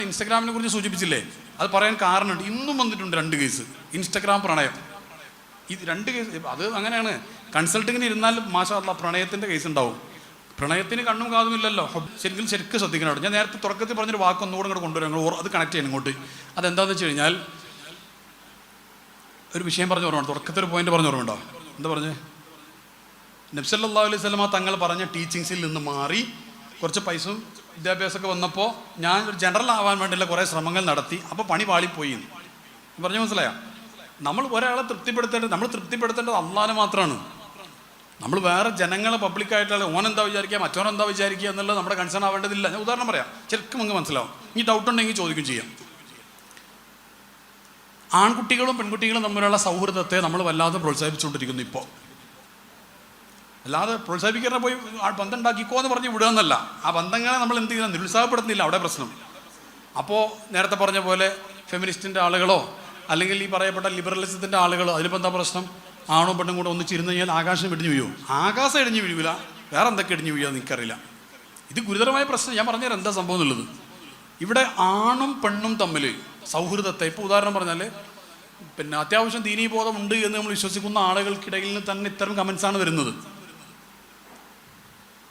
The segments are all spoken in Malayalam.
ഇൻസ്റ്റാഗ്രാമിനെ കുറിച്ച് സൂചിപ്പിച്ചില്ലേ, അത് പറയാൻ കാരണമുണ്ട്. ഇന്നും വന്നിട്ടുണ്ട് 2 കേസ് ഇൻസ്റ്റാഗ്രാം പ്രണയം. ഇത് 2 കേസ്. അത് അങ്ങനെയാണ്, കൺസൾട്ടിങ്ങിന് ഇരുന്നാൽ മാഷാ അല്ലാഹ് പ്രണയത്തിൻ്റെ കേസ് ഉണ്ടാവും. പ്രണയത്തിന് കണ്ണും കാതും ഇല്ലല്ലോ. ശരിക്കും ശ്രദ്ധിക്കണം. ഞാൻ നേരത്തെ തുടക്കത്തിൽ പറഞ്ഞൊരു വാക്ക് ഒന്നുകൂടെ ഇങ്ങോട്ട് കൊണ്ടുവരാം, അത് കണക്ട് ചെയ്യണം ഇങ്ങോട്ട്. അതെന്താണെന്ന് വെച്ച് കഴിഞ്ഞാൽ, ഒരു വിഷയം പറഞ്ഞു ഓർമ്മ, തുടക്കത്തിൽ ഒരു പോയിന്റ് പറഞ്ഞു ഓർമ്മയുണ്ടോ? എന്താ പറഞ്ഞേ? നബി സല്ലല്ലാഹു അലൈഹി വസല്ലമ തങ്ങൾ പറഞ്ഞ ടീച്ചിങ്സിൽ നിന്ന് മാറി കുറച്ച് പൈസയും വിദ്യാഭ്യാസമൊക്കെ വന്നപ്പോൾ ഞാൻ ഒരു ജനറൽ ആവാൻ വേണ്ടിയുള്ള കുറേ ശ്രമങ്ങൾ നടത്തി. അപ്പോൾ പണി പാളിപ്പോയി പറഞ്ഞു. മനസ്സിലായോ? നമ്മൾ ഒരാളെ നമ്മൾ തൃപ്തിപ്പെടുത്തേണ്ടത് അള്ളാഹനെ മാത്രമാണ്. നമ്മൾ വേറെ ജനങ്ങളെ പബ്ലിക്കായിട്ടുള്ള ഓനെന്താ വിചാരിക്കുക, മറ്റോനെന്താ വിചാരിക്കുക എന്നുള്ളത് നമ്മുടെ കൺസേൺ ആവേണ്ടതില്ല. ഞാൻ ഉദാഹരണം പറയാം, ശരിക്കും നിങ്ങൾക്ക് മനസ്സിലാവും. ഇനി ഡൗട്ട് ഉണ്ടെങ്കിൽ ചോദിക്കും ചെയ്യാം. ആൺകുട്ടികളും പെൺകുട്ടികളും തമ്മിലുള്ള സൗഹൃദത്തെ നമ്മൾ വല്ലാതെ പ്രോത്സാഹിപ്പിച്ചുകൊണ്ടിരിക്കുന്നു. ഇപ്പോൾ അല്ലാതെ പ്രോത്സാഹിപ്പിക്കാതെ പോയി ബന്ധം ഉണ്ടാക്കിക്കോ എന്ന് പറഞ്ഞ് വിടുക എന്നല്ല, ആ ബന്ധങ്ങളെ നമ്മൾ എന്ത് ചെയ്യുന്ന നിരുത്സാഹപ്പെടുന്നില്ല, അവിടെ പ്രശ്നം. അപ്പോൾ നേരത്തെ പറഞ്ഞ പോലെ ഫെമിനിസ്റ്റിൻ്റെ ആളുകളോ അല്ലെങ്കിൽ ഈ പറയപ്പെട്ട ലിബറലിസത്തിൻ്റെ ആളുകളോ, അതിലിപ്പോൾ എന്താ പ്രശ്നം? ആണോ പെണ്ണും കൂടെ ഒന്നിച്ചിരുന്ന് കഴിഞ്ഞാൽ ആകാശം ഇടിഞ്ഞു വീഴുമോ? ആകാശം ഇടിഞ്ഞു വീഴില്ല, വേറെ എന്തൊക്കെ ഇടിഞ്ഞു വീഴുക എനിക്കറിയില്ല. ഇത് ഗുരുതരമായ പ്രശ്നം. ഞാൻ പറഞ്ഞുതരാം എന്താ സംഭവം എന്നുള്ളത്. ഇവിടെ ആണും പെണ്ണും തമ്മിൽ സൗഹൃദത്തെ, ഇപ്പോൾ ഉദാഹരണം പറഞ്ഞാൽ പിന്നെ അത്യാവശ്യം ദീനീബോധം ഉണ്ട് എന്ന് നമ്മൾ വിശ്വസിക്കുന്ന ആളുകൾക്കിടയിൽ തന്നെ ഇത്തരം കമൻസാണ് വരുന്നത്.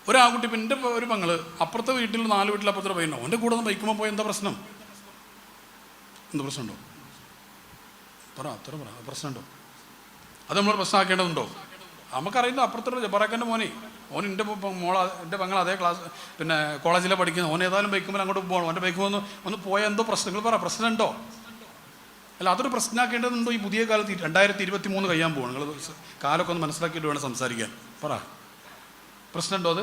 ഒരാൺകുട്ടി, പിന്നെ ഒരു പെങ്ങള് അപ്പുറത്തെ വീട്ടിൽ 4 വീട്ടിൽ അപ്പുറത്തെ പയ്യനോ അവൻ്റെ കൂടെ ഒന്ന് ബൈക്കുമ്പോൾ പോയി എന്താ പ്രശ്നം? എന്താ പ്രശ്നമുണ്ടോ? പ്രശ്നമുണ്ടോ? അത് നമ്മൾ പ്രശ്നമാക്കേണ്ടതുണ്ടോ? നമുക്കറിയുന്ന അപ്പുറത്തുള്ള ജബറാക്കൻ്റെ മോനെ, ഓൻ എൻ്റെ എൻ്റെ പെങ്ങൾ അതേ ക്ലാസ് പിന്നെ കോളേജിലെ പഠിക്കുന്നത്, ഓൻ ഏതായാലും ബൈക്കുമ്പോൾ അങ്ങോട്ട് പോകണം. ഓൻ്റെ ബൈക്ക് ഒന്ന് പോയാൽ എന്തോ പ്രശ്നങ്ങൾ പ്രശ്നമുണ്ടോ? അല്ല, അതൊരു പ്രശ്നമാക്കേണ്ടതുണ്ടോ? ഈ പുതിയ കാലത്ത് 2023 കഴിയാൻ പോകണം. നിങ്ങൾ കാലമൊക്കെ ഒന്ന് മനസ്സിലാക്കിയിട്ട് വേണം സംസാരിക്കാൻ. പ്രശ്നമുണ്ടോ? അത്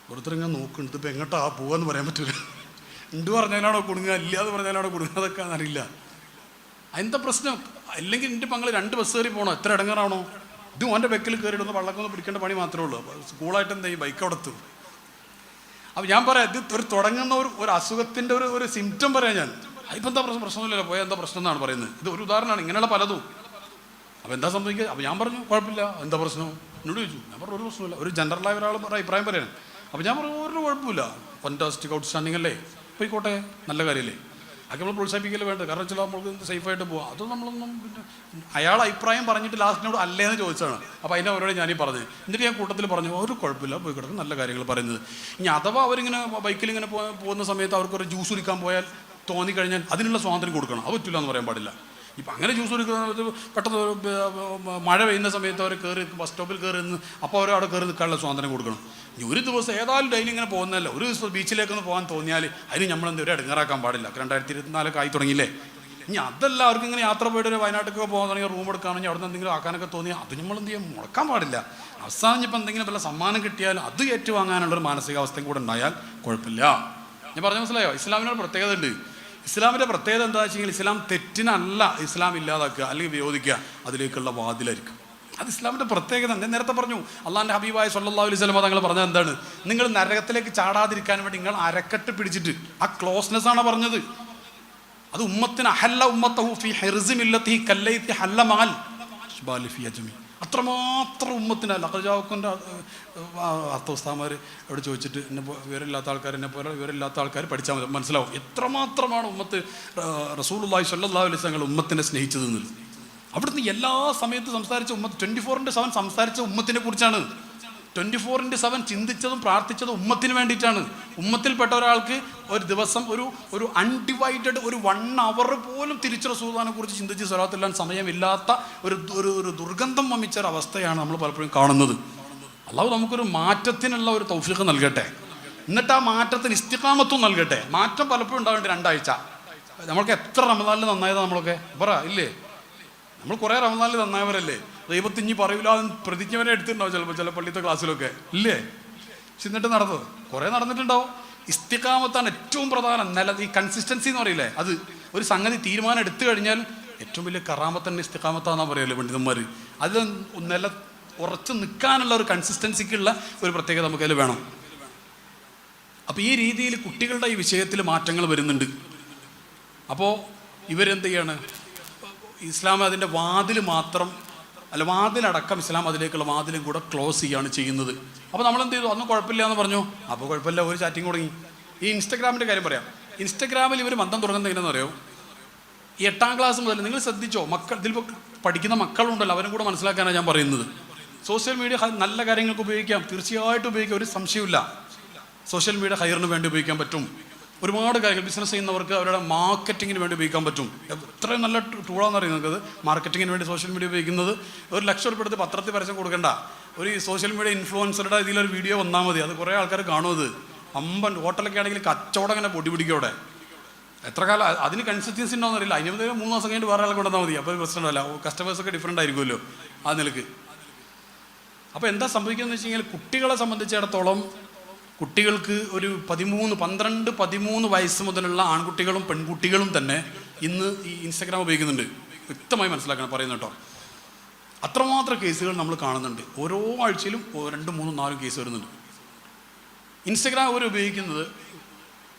ഓരോരുത്തരിങ്ങനെ നോക്കുന്നുണ്ട്. ഇപ്പം എങ്ങോട്ടാ പോകാന്ന് പറയാൻ പറ്റില്ല. ഉണ്ട് പറഞ്ഞാലാണോ കുടുങ്ങുക, ഇല്ലാതെ പറഞ്ഞാലാണോ കുടുങ്ങുക, അതൊക്കെ അറിയില്ല. എന്താ പ്രശ്നം? അല്ലെങ്കിൽ എൻ്റെ പങ്ങൾ 2 ബസ് കയറി പോകണോ? എത്ര ഇടങ്ങാറാണോ? ഇത് ഓൻ്റെ ബെക്കിൽ കയറിയിട്ടൊന്ന് വള്ളക്കൊന്ന് പിടിക്കേണ്ട പണി മാത്രമേ ഉള്ളൂ. സ്കൂളായിട്ട് എന്താ ഈ ബൈക്ക് അവിടെ എത്തും. അപ്പോൾ ഞാൻ പറയാം, ഇത് ഒരു തുടങ്ങുന്ന ഒരു അസുഖത്തിൻ്റെ ഒരു സിംറ്റം പറയാം ഞാൻ. അതിപ്പോൾ എന്താ പ്രശ്നമില്ലല്ലോ, പോയാൽ എന്താ പ്രശ്നം എന്നാണ് പറയുന്നത്. ഇത് ഒരു ഉദാഹരണമാണ്, ഇങ്ങനെയുള്ള പലതും. അപ്പോൾ എന്താ സംഭവിക്കുക? അപ്പോൾ ഞാൻ പറഞ്ഞു കുഴപ്പമില്ല, എന്താ പ്രശ്നം എന്നോട് ചോദിച്ചു. ഞാൻ പറഞ്ഞു ഒരു പ്രശ്നമില്ല, ഒരു ജനറലായ ഒരാൾ അഭിപ്രായം പറയാൻ. അപ്പോൾ ഞാൻ പറഞ്ഞു ഒരു കുഴപ്പമില്ല, ഫാന്റാസ്റ്റിക് ഔട്ട്സ്റ്റാൻഡിങ് അല്ലേ, പോയിക്കോട്ടെ, നല്ല കാര്യമല്ലേ. അതൊക്കെ നമ്മൾ പ്രോത്സാഹിപ്പിക്കല് വേണ്ടത്. കാരണം വെച്ചാൽ നമ്മൾക്ക് സേഫായിട്ട് പോകാം. അത് നമ്മളൊന്നും പിന്നെ അയാൾ അഭിപ്രായം പറഞ്ഞിട്ട് ലാസ്റ്റിനോട് അല്ലേന്ന് ചോദിച്ചാണ്. അപ്പോൾ അതിൻ്റെ അവരോട് ഞാനീ പറഞ്ഞു. എന്നിട്ട് ഞാൻ കൂട്ടത്തിൽ പറഞ്ഞു ഒരു കുഴപ്പമില്ല, പോയി കിടക്കും, നല്ല കാര്യങ്ങൾ പറയുന്നത്. ഇനി അഥവാ അവരിങ്ങനെ ബൈക്കിൽ ഇങ്ങനെ പോകുന്ന സമയത്ത് അവർക്കൊരു ജ്യൂസ് കുടിക്കാൻ പോയാൽ തോന്നിക്കഴിഞ്ഞാൽ അതിനുള്ള സ്വാതന്ത്ര്യം കൊടുക്കണം. അത് പറ്റില്ല എന്ന് പറയാൻ പാടില്ല. ഇപ്പം അങ്ങനെ ജ്യൂസ് കുടിക്കുന്നത് പെട്ടെന്ന് മഴ പെയ്യുന്ന സമയത്ത് അവർ കയറി ബസ് സ്റ്റോപ്പിൽ കയറി നിന്ന് അപ്പോൾ അവർ അവിടെ കയറി നിൽക്കാനുള്ള സ്വാതന്ത്ര്യം കൊടുക്കണം. ഇനി ഒരു ദിവസം ഏതായാലും ഡെയിലി ഇങ്ങനെ പോകുന്നതല്ല, ഒരു ദിവസം ബീച്ചിലേക്കൊന്ന് പോകാൻ തോന്നിയാൽ അതിന് നമ്മളെന്ത് ഒരു ഇടങ്ങാറാക്കാൻ പാടില്ല. 2024 ആയി തുടങ്ങിയില്ലേ. ഇനി അതല്ല, അവർക്ക് ഇങ്ങനെ യാത്ര പോയിട്ട് ഒരു വയനാട്ടിലേക്ക് പോകാൻ തുടങ്ങിയ റൂം എടുക്കുകയാണെങ്കിൽ അവിടെ നിന്ന് എന്തെങ്കിലും ആക്കാനൊക്കെ തോന്നിയാൽ അത് നമ്മളെന്ത് ചെയ്യാൻ മുടക്കാൻ പാടില്ല. അവസാനം ഇപ്പം എന്തെങ്കിലും വല്ല സമ്മാനം കിട്ടിയാൽ അത് ഏറ്റുവാങ്ങാനുള്ളൊരു മാനസികാവസ്ഥയും കൂടെ ഉണ്ടായാൽ കുഴപ്പമില്ല. ഞാൻ പറഞ്ഞ മനസ്സിലായോ? ഇസ്ലാമിനൊരു പ്രത്യേകത ഉണ്ട്. ഇസ്ലാമിൻ്റെ പ്രത്യേകത എന്താ വെച്ചെങ്കിൽ ഇസ്ലാം തെറ്റിനല്ല ഇസ്ലാം ഇല്ലാതാക്കുക അല്ലെങ്കിൽ വിരോധിക്കുക, അതിലേക്കുള്ള വാതിലായിരിക്കും. അത് ഇസ്ലാമിൻ്റെ പ്രത്യേകത. ഞാൻ നേരത്തെ പറഞ്ഞു, അള്ളാഹിൻ്റെ ഹബീബായ സല്ലല്ലാഹു അലൈഹി വസല്ലം തങ്ങൾ പറഞ്ഞത് എന്താണ്? നിങ്ങൾ നരകത്തിലേക്ക് ചാടാതിരിക്കാൻ വേണ്ടി നിങ്ങൾ അരക്കെട്ട് പിടിച്ചിട്ട്, ആ ക്ലോസ്നെസ് ആണ് പറഞ്ഞത്. അത് ഉമ്മത്തിന് അഹല്ല ഉമ്മത്തഹു ഫി ഹിർസി മില്ലത്തിഹി കല്ലൈതി ഹല്ല മഅൽ അശ്ബാലി ഫി അജ്മി. അത്രമാത്രം ഉമ്മത്തിന് ലഖജാവുക്കൻ്റെ അർത്ഥോസ്താമാർ അവിടെ ചോദിച്ചിട്ട് എന്നെ വിവരമില്ലാത്ത ആൾക്കാർ, എന്നെ പോലെ വിവരമില്ലാത്ത ആൾക്കാർ പഠിച്ചാൽ മതി, മനസ്സിലാവും എത്രമാത്രമാണ് ഉമ്മത്ത് റസൂലുള്ളാഹി സ്വല്ലല്ലാഹു അലൈഹി വസല്ലം ഉമ്മത്തിനെ സ്നേഹിച്ചതെന്നുള്ളത്. അവിടുന്ന് എല്ലാ സമയത്തും സംസാരിച്ച ഉമ്മത്ത് 24/7 സംസാരിച്ച ഉമ്മത്തിനെ കുറിച്ചാണ്. 24/7 ചിന്തിച്ചതും പ്രാർത്ഥിച്ചതും ഉമ്മത്തിന് വേണ്ടിയിട്ടാണ്. ഉമ്മത്തിൽപ്പെട്ട ഒരാൾക്ക് ഒരു ദിവസം ഒരു അൺഡിവൈഡഡ് ഒരു 1 hour പോലും തിരിച്ചു റസൂലുള്ളാഹിനെ കുറിച്ച് ചിന്തിച്ച് സ്വലാത്ത് ചൊല്ലാൻ സമയമില്ലാത്ത ഒരു ദുർഗന്ധം വമിച്ച ഒരു അവസ്ഥയാണ് നമ്മൾ പലപ്പോഴും കാണുന്നത്. അല്ലാഹു നമുക്കൊരു മാറ്റത്തിനുള്ള ഒരു തൗഫീഖ് നൽകട്ടെ. എന്നിട്ട് ആ മാറ്റത്തിന് ഇസ്തിഖാമത്തും നൽകട്ടെ. മാറ്റം പലപ്പോഴും ഉണ്ടാവേണ്ട 2 ആഴ്ച. നമ്മൾക്ക് എത്ര റമദാനിൽ നന്നായതാണ് നമ്മളൊക്കെ ഇല്ലേ? നമ്മൾ കുറേ റമദാനിൽ നന്നായവരല്ലേ? ദൈവത്തിന് ഇനി പറയൂല പ്രതിജ്ഞവരെ എടുത്തിട്ടുണ്ടാവും ചില പള്ളിത്തെ ക്ലാസ്സിലൊക്കെ ഇല്ലേ? പക്ഷെ എന്നിട്ട് കുറേ നടന്നിട്ടുണ്ടാവും. ഇസ്തിഖാമത്താണ് ഏറ്റവും പ്രധാനം. ഈ കൺസിസ്റ്റൻസി എന്ന് പറയില്ലേ, അത് ഒരു സംഗതി തീരുമാനം എടുത്തു കഴിഞ്ഞാൽ ഏറ്റവും വലിയ കറാമത്തന്നെ ഇസ്തിഖാമത്താണെന്നാണ് പറയല്ലേ പണ്ഡിതന്മാർ. അതിൽ ഉറച്ചു നിൽക്കാനുള്ള ഒരു കൺസിസ്റ്റൻസിക്കുള്ള ഒരു പ്രത്യേകത നമുക്കതിൽ വേണം. അപ്പോൾ ഈ രീതിയിൽ കുട്ടികളുടെ ഈ വിഷയത്തിൽ മാറ്റങ്ങൾ വരുന്നുണ്ട്. അപ്പോൾ ഇവരെന്ത് ചെയ്യാണ്? ഇസ്ലാം അതിൻ്റെ വാതിൽ മാത്രം അല്ല, വാതിലടക്കം ഇസ്ലാം അതിലേക്കുള്ള വാതിലും കൂടെ ക്ലോസ് ചെയ്യുകയാണ് ചെയ്യുന്നത്. അപ്പോൾ നമ്മളെന്ത് ചെയ്തു? അന്ന് കുഴപ്പമില്ല എന്ന് പറഞ്ഞു. അപ്പോൾ കുഴപ്പമില്ല, ഒരു ചാറ്റിങ് തുടങ്ങി. ഈ ഇൻസ്റ്റഗ്രാമിൻ്റെ കാര്യം പറയാം. ഇൻസ്റ്റഗ്രാമിൽ ഇവർ ബന്ധം തുടങ്ങുന്നത് എങ്ങനെയാണെന്ന് അറിയോ? ഈ 8ാം ക്ലാസ് മുതൽ നിങ്ങൾ ശ്രദ്ധിച്ചോ, മക്കൾ ഇതിൽ പഠിക്കുന്ന മക്കളുണ്ടല്ലോ, അവരും കൂടെ മനസ്സിലാക്കാനാണ് ഞാൻ പറയുന്നത്. സോഷ്യൽ മീഡിയ നല്ല കാര്യങ്ങൾക്ക് ഉപയോഗിക്കാം, തീർച്ചയായിട്ടും ഉപയോഗിക്കാം, ഒരു സംശയമില്ല. സോഷ്യൽ മീഡിയ ഹയറിന് വേണ്ടി ഉപയോഗിക്കാൻ പറ്റും. ഒരുപാട് കാര്യങ്ങൾ ബിസിനസ് ചെയ്യുന്നവർക്ക് അവരുടെ മാർക്കറ്റിങ്ങിന് വേണ്ടി ഉപയോഗിക്കാൻ പറ്റും. എത്രയും നല്ല ടൂളാണെന്ന് അറിയാം നിങ്ങൾക്ക്. മാർക്കറ്റിങ്ങിന് വേണ്ടി സോഷ്യൽ മീഡിയ ഉപയോഗിക്കുന്നത്. ഒരു ലക്ഷം രൂപ എടുത്ത് പത്രത്തിൽ പരസ്യം കൊടുക്കേണ്ട, ഒരു സോഷ്യൽ മീഡിയ ഇൻഫ്ലുവൻസറുടെ ഇതിലൊരു വീഡിയോ വന്നാൽ മതി. അത് കുറേ ആൾക്കാർ കാണും. അത് അമ്പൻ ഹോട്ടലൊക്കെ ആണെങ്കിൽ കച്ചവടം ഇങ്ങനെ പൊടി പിടിക്കോടെ. എത്ര കാലം അതിന് കൺസിസ്റ്റൻസി ഉണ്ടോയെന്ന് അറിയില്ല. അതിന് 3 ദിവസം കഴിഞ്ഞിട്ട് വേറെ ആളെ കൊണ്ടുവന്നാൽ മതി. അപ്പോൾ പ്രശ്നമല്ല, കസ്റ്റമേഴ്സൊക്കെ ഡിഫറെൻ്റ് ആയിരിക്കുമല്ലോ ആ നിലക്ക്. അപ്പോൾ എന്താ സംഭവിക്കുന്നത് വെച്ച് കഴിഞ്ഞാൽ, കുട്ടികളെ സംബന്ധിച്ചിടത്തോളം കുട്ടികൾക്ക് ഒരു 13 വയസ്സ് മുതലുള്ള ആൺകുട്ടികളും പെൺകുട്ടികളും തന്നെ ഇന്ന് ഈ ഇൻസ്റ്റഗ്രാം ഉപയോഗിക്കുന്നുണ്ട്. വ്യക്തമായി മനസ്സിലാക്കണം പറയുന്നത് കേട്ടോ. അത്രമാത്രം കേസുകൾ നമ്മൾ കാണുന്നുണ്ട്. ഓരോ ആഴ്ചയിലും 2, 3, 4 കേസ് വരുന്നുണ്ട്. ഇൻസ്റ്റഗ്രാം അവർ ഉപയോഗിക്കുന്നത്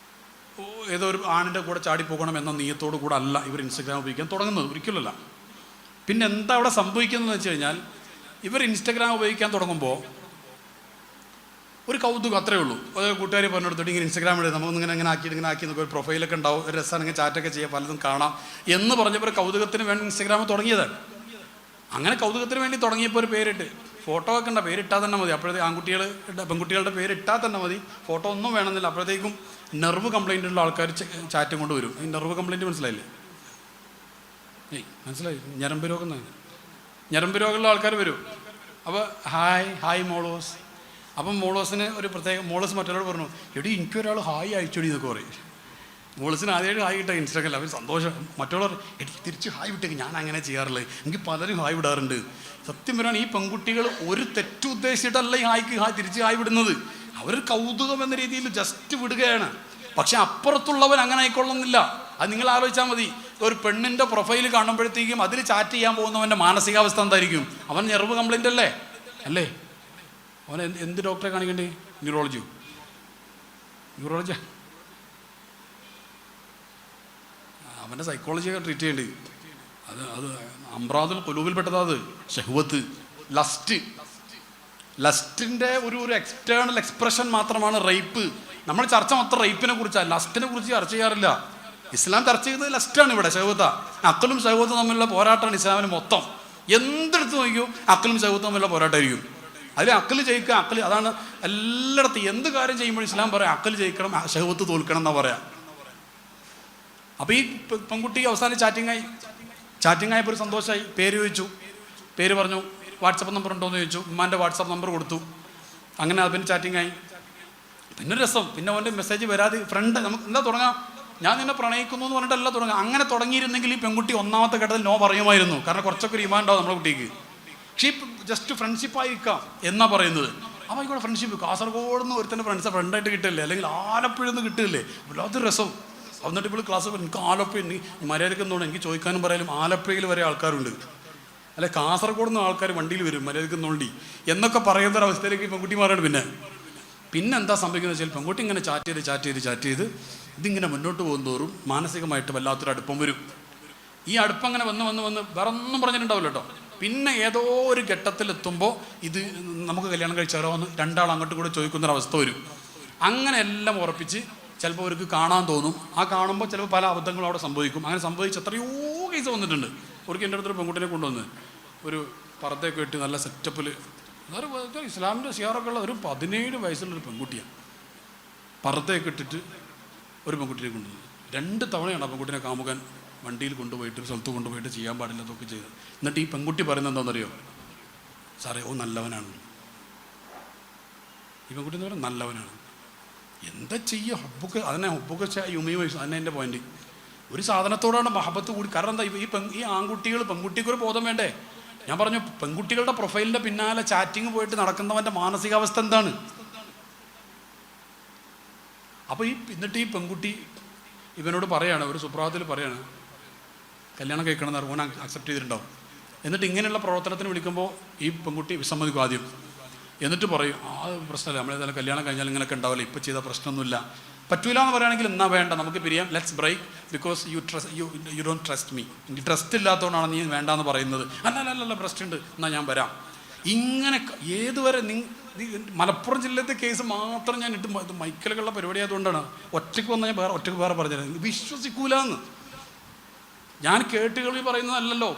ഏതോ ഒരു ആണിൻ്റെ കൂടെ ചാടിപ്പോകണം എന്ന നീയത്തോടു കൂടെ അല്ല ഇവർ ഇൻസ്റ്റഗ്രാം ഉപയോഗിക്കാൻ തുടങ്ങുന്നത്, ഒരിക്കലല്ല. പിന്നെ എന്താ അവിടെ സംഭവിക്കുന്നതെന്ന് വെച്ച് കഴിഞ്ഞാൽ, ഇവർ ഇൻസ്റ്റഗ്രാം ഉപയോഗിക്കാൻ തുടങ്ങുമ്പോൾ ഒരു കൗതുകം, അത്രയേ ഉള്ളൂ. ഒരു കൂട്ടുകാർ പറഞ്ഞെടുത്തിട്ട് ഇങ്ങനെ ഇൻസ്റ്റഗ്രാമിൽ നമുക്കിങ്ങനെ ആക്കി എന്നൊക്കെ ഒരു പ്രൊഫൈലൊക്കെ ഉണ്ടാവും, ഒരു രസമാണ്, ഇങ്ങനെ ചാറ്റൊക്കെ ചെയ്യാം, പലതും കാണാം എന്ന് പറഞ്ഞപ്പോൾ കൗതുകത്തിന് വേണ്ടി ഇൻസ്റ്റഗ്രാം തുടങ്ങിയതാണ്. അങ്ങനെ കൗതുകത്തിന് വേണ്ടി തുടങ്ങിയപ്പോൾ ഒരു പേരിട്ട്, ഫോട്ടോ ഒക്കെ ഉണ്ട്, പേരിട്ടാൽ തന്നെ മതി. അപ്പോഴത്തേക്ക് ആൺകുട്ടികൾ പെൺകുട്ടികളുടെ പേരിട്ടാൽ തന്നെ മതി, ഫോട്ടോ ഒന്നും വേണമെന്നില്ല. അപ്പോഴത്തേക്കും നെർവ് കംപ്ലൈൻ്റ് ഉള്ള ആൾക്കാർ ചാറ്റും കൊണ്ട് വരും. ഈ നെർവ് കംപ്ലൈൻറ്റ് മനസ്സിലായില്ലേ? മനസ്സിലായി, ഞരമ്പ് രോഗമുള്ള ആൾക്കാർ വരും. അപ്പോൾ ഹായ് മോളോസ്. അപ്പം മോളോസിന് ഒരു പ്രത്യേക, മോളോസ് മറ്റൊരാൾ പറഞ്ഞു, എടി എനിക്കൊരാൾ ഹായ് അയച്ചോടി എന്നൊക്കെ പറയും. മോളസിന് ആദ്യമായിട്ട് ഹായ് കിട്ടാൻ ഇൻസ്റ്റാഗ്രാമിൽ അവർ സന്തോഷം. മറ്റുള്ളവർ എടി തിരിച്ച് ഹായ് വിട്ടേക്ക്, ഞാൻ അങ്ങനെ ചെയ്യാറില്ല, എനിക്ക് പലരും ഹായ് വിടാറുണ്ട്. സത്യം പറയുകയാണ്, ഈ പെൺകുട്ടികൾ ഒരു തെറ്റു ഉദ്ദേശിച്ചിട്ടല്ല ഈ തിരിച്ച് ഹായ് വിടുന്നത്. അവർ കൗതുകം എന്ന രീതിയിൽ ജസ്റ്റ് വിടുകയാണ്. പക്ഷെ അപ്പുറത്തുള്ളവൻ അങ്ങനെ ആയിക്കൊള്ളുന്നില്ല. അത് നിങ്ങൾ ആലോചിച്ചാൽ മതി. ഒരു പെണ്ണിൻ്റെ പ്രൊഫൈൽ കാണുമ്പോഴത്തേക്കും അതിൽ ചാറ്റ് ചെയ്യാൻ പോകുന്നവൻ്റെ മാനസികാവസ്ഥ എന്തായിരിക്കും? അവൻ നെർവ് കംപ്ലൈൻ്റ് അല്ലേ? അവൻ എന്ത് ഡോക്ടറെ കാണിക്കണ്ടേ? ന്യൂറോളജി അവൻ്റെ സൈക്കോളജിയൊക്കെ ട്രീറ്റ് ചെയ്യേണ്ടി. അത് അമ്രാദുൽ ഖുലൂബിൽപ്പെട്ടതാ. അത് ഷഹ്വത്ത്, ലസ്റ്റിൻ്റെ ഒരു എക്സ്റ്റേണൽ എക്സ്പ്രഷൻ മാത്രമാണ് റേപ്പ്. നമ്മൾ ചർച്ച മൊത്തം റേപ്പിനെ കുറിച്ചാണ്, ലസ്റ്റിനെ കുറിച്ച് ചർച്ച ചെയ്യാറില്ല. ഇസ്ലാം ചർച്ച ചെയ്യുന്നത് ലസ്റ്റാണ്. ഇവിടെ ഷഹ്വത്താ. അക്കലും ഷഹ്വത്തും തമ്മിലുള്ള പോരാട്ടമാണ് ഇസ്ലാമിന് മൊത്തം. എന്തെടുത്ത് നോക്കിയോ അക്കലും ഷഹ്വത്തും തമ്മിലുള്ള പോരാട്ടമായിരിക്കും. അതിൽ അക്കൽ ജയിക്കുക, അതാണ് എല്ലായിടത്തും. എന്ത് കാര്യം ചെയ്യുമ്പോൾ ഇസ്ലാം പറയാം അക്കൽ ജയിക്കണം, ഷഹ്വത്ത് തോൽക്കണം എന്നാ പറയാം. അപ്പോൾ ഈ പെൺകുട്ടി അവസാനം ചാറ്റിംഗ് ആയപ്പോൾ ഒരു സന്തോഷമായി. പേര് ചോദിച്ചു, പേര് പറഞ്ഞു. വാട്സപ്പ് നമ്പർ ഉണ്ടോ എന്ന് ചോദിച്ചു. ഉമ്മാൻ്റെ വാട്സപ്പ് നമ്പർ കൊടുത്തു. അങ്ങനെ അത് പിന്നെ ചാറ്റിംഗ് ആയി. പിന്നെ രസം, പിന്നെ അവൻ്റെ മെസ്സേജ് വരാതെ ഫ്രണ്ട് നമുക്ക് എന്താ തുടങ്ങാം, ഞാൻ നിന്നെ പ്രണയിക്കുന്നു എന്ന് പറഞ്ഞിട്ടല്ല തുടങ്ങാം. അങ്ങനെ തുടങ്ങിയിരുന്നെങ്കിൽ ഈ പെൺകുട്ടി ഒന്നാമത്തെ ഘട്ടത്തിൽ നോ പറയുമായിരുന്നു. കാരണം കുറച്ചൊക്കെ ഒരു ഇമാൻ ഉണ്ടാവും നമ്മുടെ കുട്ടിക്ക്. പക്ഷേ ജസ്റ്റ് ഫ്രണ്ട്ഷിപ്പായിരിക്കാം എന്നാ പറയുന്നത്. അപ്പോൾ ഇവിടെ ഫ്രണ്ട്ഷിപ്പ് കാസർഗോഡ് നിന്ന് ഒരുത്തന്നെ ഫ്രണ്ടായിട്ട് കിട്ടില്ലേ, അല്ലെങ്കിൽ ആലപ്പുഴയിൽ നിന്ന് കിട്ടില്ലേ, വല്ലാത്തൊരു രസം. എന്നിട്ട് ഇപ്പോൾ ക്ലാസ് എനിക്ക് ആലപ്പുഴ മര്യാദയ്ക്ക് എന്തുകൊണ്ട് എനിക്ക് ചോദിക്കാനും പറയാനും ആലപ്പുഴയിൽ വരെ ആൾക്കാരുണ്ട്, അല്ലെ കാസർഗോഡ് നിന്ന് ആൾക്കാർ വണ്ടിയിൽ വരും മര്യാദയ്ക്ക് നോണ്ടി എന്നൊക്കെ പറയുന്നൊരവസ്ഥയിലേക്ക് പെൺകുട്ടി മാറാണ്. പിന്നെ എന്താ സംഭവിക്കുന്നത് വെച്ചാൽ, പെൺകുട്ടി ഇങ്ങനെ ചാറ്റ് ചെയ്ത് ഇതിങ്ങനെ മുന്നോട്ട് പോകുന്നതോറും മാനസികമായിട്ട് വല്ലാത്തൊരു അടുപ്പം വരും. ഈ അടുപ്പം അങ്ങനെ വന്ന് വേറെ ഒന്നും പറഞ്ഞിട്ടുണ്ടാവില്ല കേട്ടോ. പിന്നെ ഏതോ ഒരു ഘട്ടത്തിലെത്തുമ്പോൾ ഇത് നമുക്ക് കല്യാണം കഴിച്ചാലോ എന്ന് രണ്ടാൾ അങ്ങോട്ടും കൂടെ ചോദിക്കുന്നൊരവസ്ഥ വരും. അങ്ങനെ എല്ലാം ഉറപ്പിച്ച് ചിലപ്പോൾ അവർക്ക് കാണാൻ തോന്നും. ആ കാണുമ്പോൾ ചിലപ്പോൾ പല അബദ്ധങ്ങളും അവിടെ സംഭവിക്കും. അങ്ങനെ സംഭവിച്ച് എത്രയോ കേസ് വന്നിട്ടുണ്ട്. ഒരിക്കൽ എൻ്റെ അടുത്തൊരു പെൺകുട്ടിനെ കൊണ്ടുവന്ന് ഒരു പർദ്ദയൊക്കെ ഇട്ട് നല്ല സെറ്റപ്പിൽ, അതൊരു ഇസ്ലാമിൻ്റെ സിയാറൊക്കെ ഉള്ള ഒരു 17 വയസ്സുള്ളൊരു പെൺകുട്ടിയാണ്. പർദ്ദയൊക്കെ ഇട്ടിട്ട് ഒരു പെൺകുട്ടിയെ കൊണ്ടുവന്നു. 2 തവണയാണ് ആ പെൺകുട്ടിനെ കാമുകാൻ വണ്ടിയിൽ കൊണ്ടുപോയിട്ട് ഒരു സ്ഥലത്ത് കൊണ്ടുപോയിട്ട് ചെയ്യാൻ പാടില്ലാതൊക്കെ ചെയ്ത്. എന്നിട്ട് ഈ പെൺകുട്ടി പറയുന്നത് എന്താണെന്നറിയോ? സാറേ നല്ലവനാണ്. ഈ പെൺകുട്ടി എന്ന് പറയുന്നത് നല്ലവനാണ്. എന്താ ചെയ്യുക, ഹബ്ബുക്ക് അതിനെ ഹബ്ബുക്ക് യുമീസ് തന്നെ എൻ്റെ പോയിന്റ്. ഒരു സാധനത്തോടാണ് മഹബത്ത് കൂടി. കാരണം എന്താ, ഈ ആൺകുട്ടികൾ പെൺകുട്ടിക്കൊരു ബോധം വേണ്ടേ? ഞാൻ പറഞ്ഞു, പെൺകുട്ടികളുടെ പ്രൊഫൈലിൻ്റെ പിന്നാലെ ചാറ്റിങ് പോയിട്ട് നടക്കുന്നവൻ്റെ മാനസികാവസ്ഥ എന്താണ്? അപ്പോൾ എന്നിട്ട് ഈ പെൺകുട്ടി ഇവനോട് പറയാണ്, ഒരു സുപ്രഭാതത്തിൽ പറയാണ് കല്യാണം കഴിക്കണമെന്ന് ഓൻ അക്സെപ്റ്റ് ചെയ്തിട്ടുണ്ടാവും. എന്നിട്ട് ഇങ്ങനെയുള്ള പ്രവർത്തനത്തിന് വിളിക്കുമ്പോൾ ഈ പെൺകുട്ടി വിസമ്മതിക്കും ആദ്യം. എന്നിട്ട് പറയും പ്രശ്നമില്ല, നമ്മളേതായാലും കല്യാണം കഴിഞ്ഞാൽ ഇങ്ങനെയൊക്കെ ഉണ്ടാവില്ല, ഇപ്പോൾ ചെയ്ത പ്രശ്നമൊന്നുമില്ല. പറ്റൂല എന്ന് പറയുകയാണെങ്കിൽ എന്നാ വേണ്ട, നമുക്ക് പിരിയാം, let's break, because you don't trust me. എനിക്ക് ട്രസ്റ്റ് ഇല്ലാത്തതുകൊണ്ടാണ് നീ വേണ്ടാന്ന് പറയുന്നത്. അല്ല ട്രസ്റ്റ് ഉണ്ട്, എന്നാൽ ഞാൻ വരാം. ഇങ്ങനെ ഏതുവരെ മലപ്പുറം ജില്ലത്തെ കേസ് മാത്രം ഞാൻ ഇട്ട് മൈക്കലുകളുടെ പരിപാടി ആയതുകൊണ്ടാണ്. ഒറ്റയ്ക്ക് വന്നാൽ ഞാൻ ഒറ്റയ്ക്ക് വേറെ പറഞ്ഞുതരാം. വിശ്വസിക്കൂലെന്ന് ഞാൻ കേട്ടുകളിൽ പറയുന്നതല്ലല്ലോ.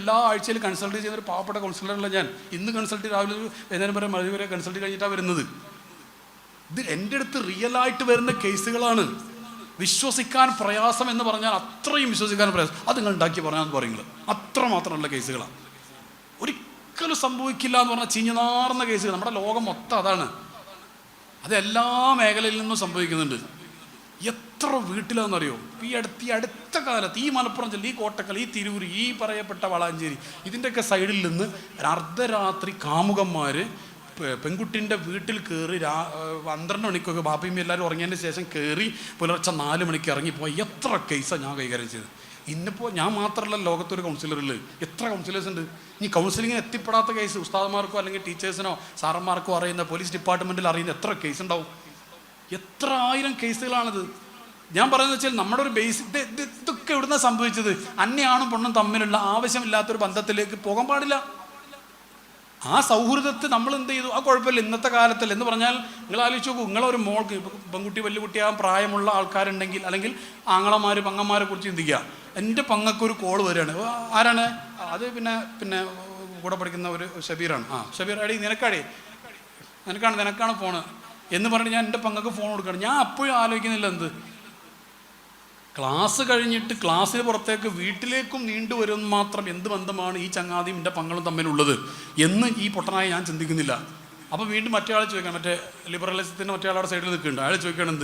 എല്ലാ ആഴ്ചയിലും കൺസൾട്ട് ചെയ്യുന്നൊരു പാവപ്പെട്ട കൗൺസിലറല്ല ഞാൻ. ഇന്ന് കൺസൾട്ട് രാവിലെ വൈകുന്നേരം വരെ മഴ വരെ കൺസൾട്ട് കഴിഞ്ഞിട്ടാണ് വരുന്നത്. ഇത് എൻ്റെ അടുത്ത് റിയലായിട്ട് വരുന്ന കേസുകളാണ്. വിശ്വസിക്കാൻ പ്രയാസം എന്ന് പറഞ്ഞാൽ അത്രയും വിശ്വസിക്കാൻ പ്രയാസം. അത് നിങ്ങൾ ഉണ്ടാക്കി പറഞ്ഞാൽ പറയുന്നത് അത്ര മാത്രമുള്ള കേസുകളാണ്. ഒരിക്കലും സംഭവിക്കില്ല എന്ന് പറഞ്ഞാൽ ചീഞ്ഞുനാറുന്ന കേസുകൾ. നമ്മുടെ ലോകം മൊത്തം അതാണ്. അത് എല്ലാ മേഖലയിൽ നിന്നും സംഭവിക്കുന്നുണ്ട്. എത്ര വീട്ടിലാണെന്നറിയോ ഈ അടുത്ത കാലത്ത് ഈ മലപ്പുറം ജില്ല, ഈ കോട്ടക്കൽ, ഈ തിരൂർ, ഈ പറയപ്പെട്ട വളാഞ്ചേരി, ഇതിൻ്റെയൊക്കെ സൈഡിൽ നിന്ന് അർദ്ധരാത്രി കാമുകന്മാർ പെൺകുട്ടിൻ്റെ വീട്ടിൽ കയറി 12 മണിക്കൊക്കെ ബാപ്പിയും എല്ലാവരും ഉറങ്ങിയതിന് ശേഷം കയറി പുലർച്ചെ 4 മണിക്ക് ഇറങ്ങിപ്പോയി എത്ര കേസാണ് ഞാൻ കൈകാര്യം ചെയ്തത്. ഇന്നിപ്പോൾ ഞാൻ മാത്രമല്ല ലോകത്തൊരു കൗൺസിലറിൽ എത്ര കൗൺസിലേഴ്സ് ഉണ്ട്. ഇനി കൗൺസിലിങ്ങിന് എത്തിപ്പെടാത്ത കേസ് ഉസ്താദന്മാർക്കോ അല്ലെങ്കിൽ ടീച്ചേഴ്സിനോ സാറന്മാർക്കോ അറിയുന്ന, പോലീസ് ഡിപ്പാർട്ട്മെൻറ്റിൽ അറിയുന്ന എത്ര കേസ് ഉണ്ടാവും. എത്ര ആയിരം കേസുകളാണിത്. ഞാൻ പറയുന്നത് വെച്ചാൽ നമ്മുടെ ഒരു ബേസ് ഇതൊക്കെ എവിടുന്ന സംഭവിച്ചത്? അന്യാണും പെണ്ണും തമ്മിലുള്ള ആവശ്യമില്ലാത്തൊരു ബന്ധത്തിലേക്ക് പോകാൻ പാടില്ല. ആ സൗഹൃദത്തെ നമ്മൾ എന്ത് ചെയ്തു? ആ കുഴപ്പമില്ല ഇന്നത്തെ കാലത്തല്ല എന്ന് പറഞ്ഞാൽ നിങ്ങൾ ആലോചിച്ച് നോക്കൂ. നിങ്ങളൊരു മോൾക്ക് പെൺകുട്ടി വലിയ കുട്ടിയാകാൻ പ്രായമുള്ള ആൾക്കാരുണ്ടെങ്കിൽ അല്ലെങ്കിൽ ആങ്ങളമാർ പങ്ങന്മാരെ കുറിച്ച് ചിന്തിക്കുക. എൻ്റെ പങ്ങൾക്കൊരു കോള് വരികയാണ്. ആരാണ് അത്? പിന്നെ കൂടെ പഠിക്കുന്ന ഒരു ഷബീറാണ്. ഷബീർ അടി നിനക്കാണ് ഫോണ് എന്ന് പറഞ്ഞിട്ട് ഞാൻ എൻ്റെ പങ്ങൾക്ക് ഫോൺ കൊടുക്കുകയാണ്. ഞാൻ അപ്പോഴും ആലോചിക്കുന്നില്ല എന്ത് ക്ലാസ് കഴിഞ്ഞിട്ട് ക്ലാസ്സിന് പുറത്തേക്ക് വീട്ടിലേക്കും നീണ്ടുവരുമെന്ന് മാത്രം എന്ത് ബന്ധമാണ് ഈ ചങ്ങാതിയും എൻ്റെ പങ്ങളും തമ്മിലുള്ളത് എന്ന് ഈ പൊട്ടനായി ഞാൻ ചിന്തിക്കുന്നില്ല. അപ്പോൾ വീണ്ടും മറ്റേ ആൾ ചോദിക്കണം, മറ്റേ ലിബറലിസത്തിൻ്റെ മറ്റേ ആളുടെ സൈഡിൽ നിൽക്കുന്നുണ്ട്. അയാൾ ചോദിക്കണം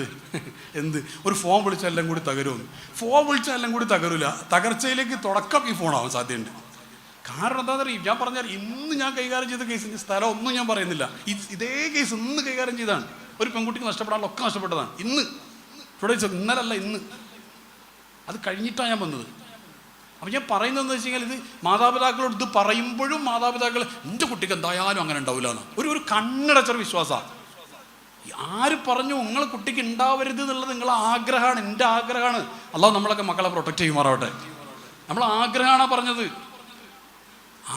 എന്ത് ഒരു ഫോൺ വിളിച്ചാൽ എല്ലാം കൂടി തകരുമെന്ന്. ഫോൺ വിളിച്ചാൽ എല്ലാം കൂടി തകരില്ല. തകർച്ചയിലേക്ക് തുടക്കം ഈ ഫോണാവാൻ സാധ്യതയുണ്ട്. കാരണം എന്താ പറയുക, ഞാൻ പറഞ്ഞാൽ ഇന്ന് ഞാൻ കൈകാര്യം ചെയ്ത കേസിൻ്റെ സ്ഥലം ഒന്നും ഞാൻ പറയുന്നില്ല. ഇതേ കേസ് ഇന്ന് കൈകാര്യം ചെയ്താണ്. ഒരു പെൺകുട്ടിക്ക് നഷ്ടപ്പെടാനുള്ള ഒക്കെ നഷ്ടപ്പെട്ടതാണ്. ഇന്നലല്ല ഇന്ന്. അത് കഴിഞ്ഞിട്ടാണ് ഞാൻ വന്നത്. അപ്പം ഞാൻ പറയുന്നതെന്ന് വെച്ച് കഴിഞ്ഞാൽ ഇത് മാതാപിതാക്കളോട് ഇത് പറയുമ്പോഴും മാതാപിതാക്കൾ എൻ്റെ കുട്ടിക്ക് എന്തായാലും അങ്ങനെ ഉണ്ടാവില്ല എന്ന് ഒരു കണ്ണടച്ചൊരു വിശ്വാസമാണ്. ആര് പറഞ്ഞു നിങ്ങളെ കുട്ടിക്ക് ഉണ്ടാവരുത് എന്നുള്ളത് നിങ്ങളെ ആഗ്രഹമാണ്, എൻ്റെ ആഗ്രഹമാണ്. അല്ലാതെ നമ്മളൊക്കെ മക്കളെ പ്രൊട്ടക്റ്റ് ചെയ്യുമാറാവട്ടെ. നമ്മൾ ആഗ്രഹമാണ് പറഞ്ഞത്.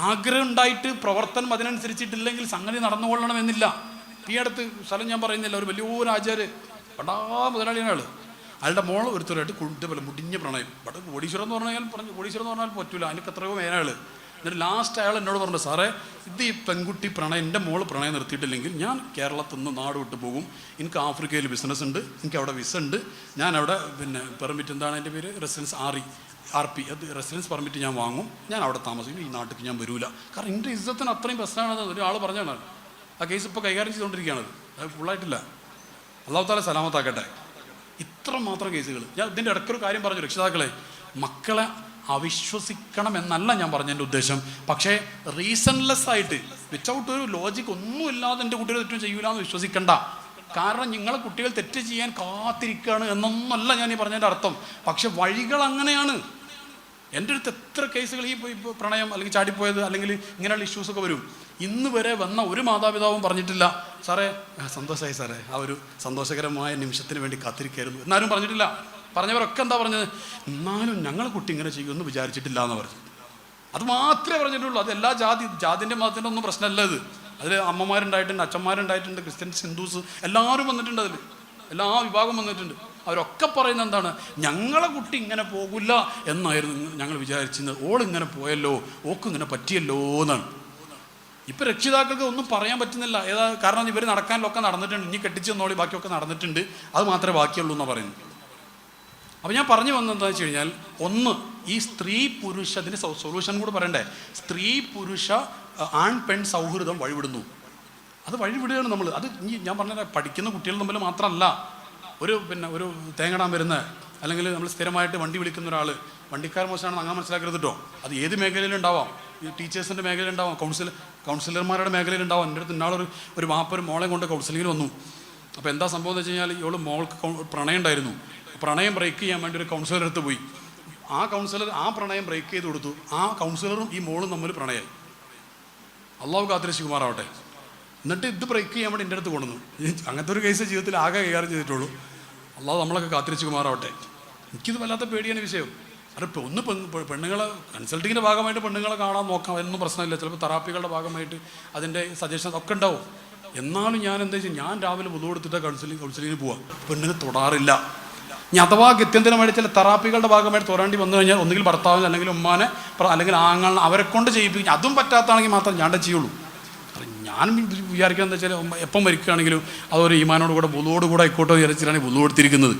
ആഗ്രഹം ഉണ്ടായിട്ട് പ്രവർത്തനം അതിനനുസരിച്ചിട്ടില്ലെങ്കിൽ സംഗതി നടന്നുകൊള്ളണമെന്നില്ല. ഈ അടുത്ത് സ്ഥലം ഞാൻ പറയുന്നില്ല, ഒരു വലിയൊരു ആചാര്യ പടാ മുതലാളിയാണ്. അയാളുടെ മോൾ ഒരുത്തരായിട്ട് ഇതേപോലെ മുടിഞ്ഞ പ്രണയം. ഇവിടെ കോടീശ്വരം എന്ന് പറഞ്ഞാൽ പറ്റൂല, അതിനൊക്കെ എത്രയോ മേനയാൾ. എന്നിട്ട് ലാസ്റ്റ് അയാൾ എന്നോട് പറഞ്ഞു, സാറേ ഇത് ഈ പെൺകുട്ടി പ്രണയം, എൻ്റെ മോൾ പ്രണയം നിർത്തിയിട്ടില്ലെങ്കിൽ ഞാൻ കേരളത്തിൽ നിന്ന് നാട് വിട്ടു പോകും. എനിക്ക് ആഫ്രിക്കയിൽ ബിസിനസ് ഉണ്ട്, എനിക്ക് അവിടെ വിസ ഉണ്ട്, ഞാൻ അവിടെ പെർമിറ്റ് എന്താണ് എൻ്റെ പേര് റെസിഡൻസ് RP അത് റെസിഡൻസ് പെർമിറ്റ് ഞാൻ വാങ്ങും, ഞാൻ അവിടെ താമസിക്കും, ഈ നാട്ടിലേക്ക് ഞാൻ വരൂല. കാരണം എൻ്റെ ഇജ്ജത്തിന് അത്രയും പ്രശ്നമാണെന്ന് ഒരാൾ പറഞ്ഞാണ്. ആ കേസ് ഇപ്പോൾ കൈകാര്യം ചെയ്തുകൊണ്ടിരിക്കുകയാണത്. അത് ഫുള്ളായിട്ടില്ല. അല്ലാഹു തആല സലാമത്താക്കട്ടെ. ഇത്ര മാത്രം കേസുകൾ. ഞാൻ ഇതിൻ്റെ ഇടയ്ക്കൊരു കാര്യം പറഞ്ഞു, രക്ഷിതാക്കളെ മക്കളെ അവിശ്വസിക്കണം എന്നല്ല ഞാൻ പറഞ്ഞതിൻ്റെ ഉദ്ദേശം. പക്ഷേ റീസൺലെസ് ആയിട്ട് വിത്തൗട്ട് ഒരു ലോജിക്ക് ഒന്നുമില്ലാതെ എൻ്റെ കുട്ടികൾ തെറ്റും ചെയ്യൂല എന്ന് വിശ്വസിക്കണ്ട. കാരണം നിങ്ങളെ കുട്ടികൾ തെറ്റ് ചെയ്യാൻ കാത്തിരിക്കുകയാണ് എന്നൊന്നല്ല ഞാൻ ഈ പറഞ്ഞതിൻ്റെ അർത്ഥം. പക്ഷെ വഴികൾ അങ്ങനെയാണ്. എൻ്റെ അടുത്ത് എത്ര കേസുകൾ ഈ പ്രണയം അല്ലെങ്കിൽ ചാടിപ്പോയത് അല്ലെങ്കിൽ ഇങ്ങനെയുള്ള ഇഷ്യൂസൊക്കെ വരും. ഇന്ന് വരെ വന്ന ഒരു മാതാപിതാവും പറഞ്ഞിട്ടില്ല സാറേ സന്തോഷമായി സാറേ, ആ ഒരു സന്തോഷകരമായ നിമിഷത്തിന് വേണ്ടി കാത്തിരിക്കായിരുന്നു എന്നാരും പറഞ്ഞിട്ടില്ല. പറഞ്ഞവരൊക്കെ എന്താ പറഞ്ഞത്, എന്നാലും ഞങ്ങൾ കുട്ടി ഇങ്ങനെ ചെയ്യുമെന്ന് വിചാരിച്ചിട്ടില്ല എന്ന് പറഞ്ഞു. അത് മാത്രമേ പറഞ്ഞിട്ടുള്ളൂ. അത് എല്ലാ ജാതിൻ്റെ മതത്തിൻ്റെ ഒന്നും പ്രശ്നമല്ല ഇത്. അതിൽ അമ്മമാരുണ്ടായിട്ടുണ്ട്, അച്ഛന്മാരുണ്ടായിട്ടുണ്ട്, ക്രിസ്ത്യൻസ്, ഹിന്ദുസ് എല്ലാവരും വന്നിട്ടുണ്ട്. അതിൽ എല്ലാ വിഭാഗം വന്നിട്ടുണ്ട്. അവരൊക്കെ പറയുന്നത് എന്താണ്, ഞങ്ങളെ കുട്ടി ഇങ്ങനെ പോകില്ല എന്നായിരുന്നു ഞങ്ങൾ വിചാരിച്ചത്, ഓളിങ്ങനെ പോയല്ലോ, ഓക്ക് ഇങ്ങനെ പറ്റിയല്ലോ എന്നാണ്. ഇപ്പം രക്ഷിതാക്കൾക്ക് ഒന്നും പറയാൻ പറ്റുന്നില്ല. കാരണം ഇവർ നടക്കാനിലൊക്കെ നടന്നിട്ടുണ്ട്, ഇനി കെട്ടിച്ചെന്നോളി ബാക്കിയൊക്കെ നടന്നിട്ടുണ്ട്, അത് മാത്രമേ ബാക്കിയുള്ളൂ എന്നാണ് പറയുന്നത്. അപ്പോൾ ഞാൻ പറഞ്ഞു വന്നത് എന്താണെന്ന് വെച്ച് കഴിഞ്ഞാൽ, ഒന്ന് ഈ സ്ത്രീ പുരുഷ അതിന് സൊല്യൂഷൻ കൂടെ പറയണ്ടേ. സ്ത്രീ പുരുഷ ആൺ പെൺ സൗഹൃദം വഴിവിടുന്നു. അത് വഴിവിടുകയാണ് നമ്മൾ. അത് ഞാൻ പറഞ്ഞ പഠിക്കുന്ന കുട്ടികൾ തമ്മിൽ മാത്രമല്ല. ഒരു തേങ്ങടാൻ വരുന്ന അല്ലെങ്കിൽ നമ്മൾ സ്ഥിരമായിട്ട് വണ്ടി വിളിക്കുന്ന ഒരാൾ വണ്ടിക്കാർ മോശമാണെന്ന് അങ്ങനെ മനസ്സിലാക്കരുത് കേട്ടോ. അത് ഏത് മേഖലയിലുണ്ടാവാം. ഈ ടീച്ചേഴ്സിൻ്റെ മേഖലയിലുണ്ടാവാം, കൗൺസിലർമാരുടെ മേഖലയിലുണ്ടാവാം. എൻ്റെ അടുത്ത് ഇന്നാളൊരു ഒരു മോളെ കൊണ്ട് കൗൺസിലിങ്ങിന് വന്നു. അപ്പോൾ എന്താ സംഭവം എന്ന് വെച്ച് കഴിഞ്ഞാൽ, ഇവൾ മോൾക്ക് പ്രണയം ഉണ്ടായിരുന്നു. പ്രണയം ബ്രേക്ക് ചെയ്യാൻ വേണ്ടി ഒരു കൗൺസിലർ അടുത്ത് പോയി. ആ കൗൺസിലർ ആ പ്രണയം ബ്രേക്ക് ചെയ്ത് കൊടുത്തു. ആ കൗൺസിലറും ഈ മോളും തമ്മിൽ പ്രണയമായി. അള്ളാഹു കാത്തിരശികുമാറാവട്ടെ. എന്നിട്ട് ഇത് ബ്രേക്ക് ചെയ്യാൻ വേണ്ടി എൻ്റെ അടുത്ത് കൊണ്ടുവന്നു. അങ്ങനത്തെ ഒരു കേസ് ജീവിതത്തിൽ ആകെ കൈകാര്യം ചെയ്തിട്ടുള്ളൂ. അള്ളാഹു നമ്മളൊക്കെ കാത്തിരശികുമാറാവട്ടെ. എനിക്കിത് വല്ലാത്ത പേടിയാണ് വിഷയം. അതിപ്പോൾ ഒന്ന് പെണ്ണുങ്ങളെ കൺസൾട്ടിങ്ങിൻ്റെ ഭാഗമായിട്ട് പെണ്ണുങ്ങളെ കാണാൻ നോക്കാം, അതൊന്നും പ്രശ്നമില്ല. ചിലപ്പോൾ തെറാപ്പികളുടെ ഭാഗമായിട്ട് അതിൻ്റെ സജഷൻസ് ഒക്കെ ഉണ്ടാവും. എന്നാലും ഞാൻ എന്താ വെച്ചാൽ ഞാൻ രാവിലെ വുളു എടുത്തിട്ട് കൗൺസിലിങ്ങിന് പോവാം. പെണ്ണിന് തൊടാറില്ല. ഇനി അഥവാ ഗത്യന്തരമായിട്ട് ചില തെറാപ്പികളുടെ ഭാഗമായിട്ട് തൊടാണ്ടി വന്നു കഴിഞ്ഞാൽ ഒന്നുകിൽ ഭർത്താവിന് അല്ലെങ്കിൽ ഉമ്മാനെ അല്ലെങ്കിൽ ആങ്ങളിനെ അവരെ കൊണ്ട് ചെയ്യിപ്പിക്കും. അതും പറ്റാത്താണെങ്കിൽ മാത്രം ഞാൻ ചെയ്യുള്ളൂ. ഞാൻ വിചാരിക്കുന്നത് എന്താ വെച്ചാൽ എപ്പം മരിക്കുകയാണെങ്കിലും അതൊരു ഈമാനോട് കൂടെ വുളുവോട് കൂടെ ആയിക്കോട്ടെ വിചാരിച്ചിട്ടാണ് വുളു എടുത്തിരിക്കുന്നത്.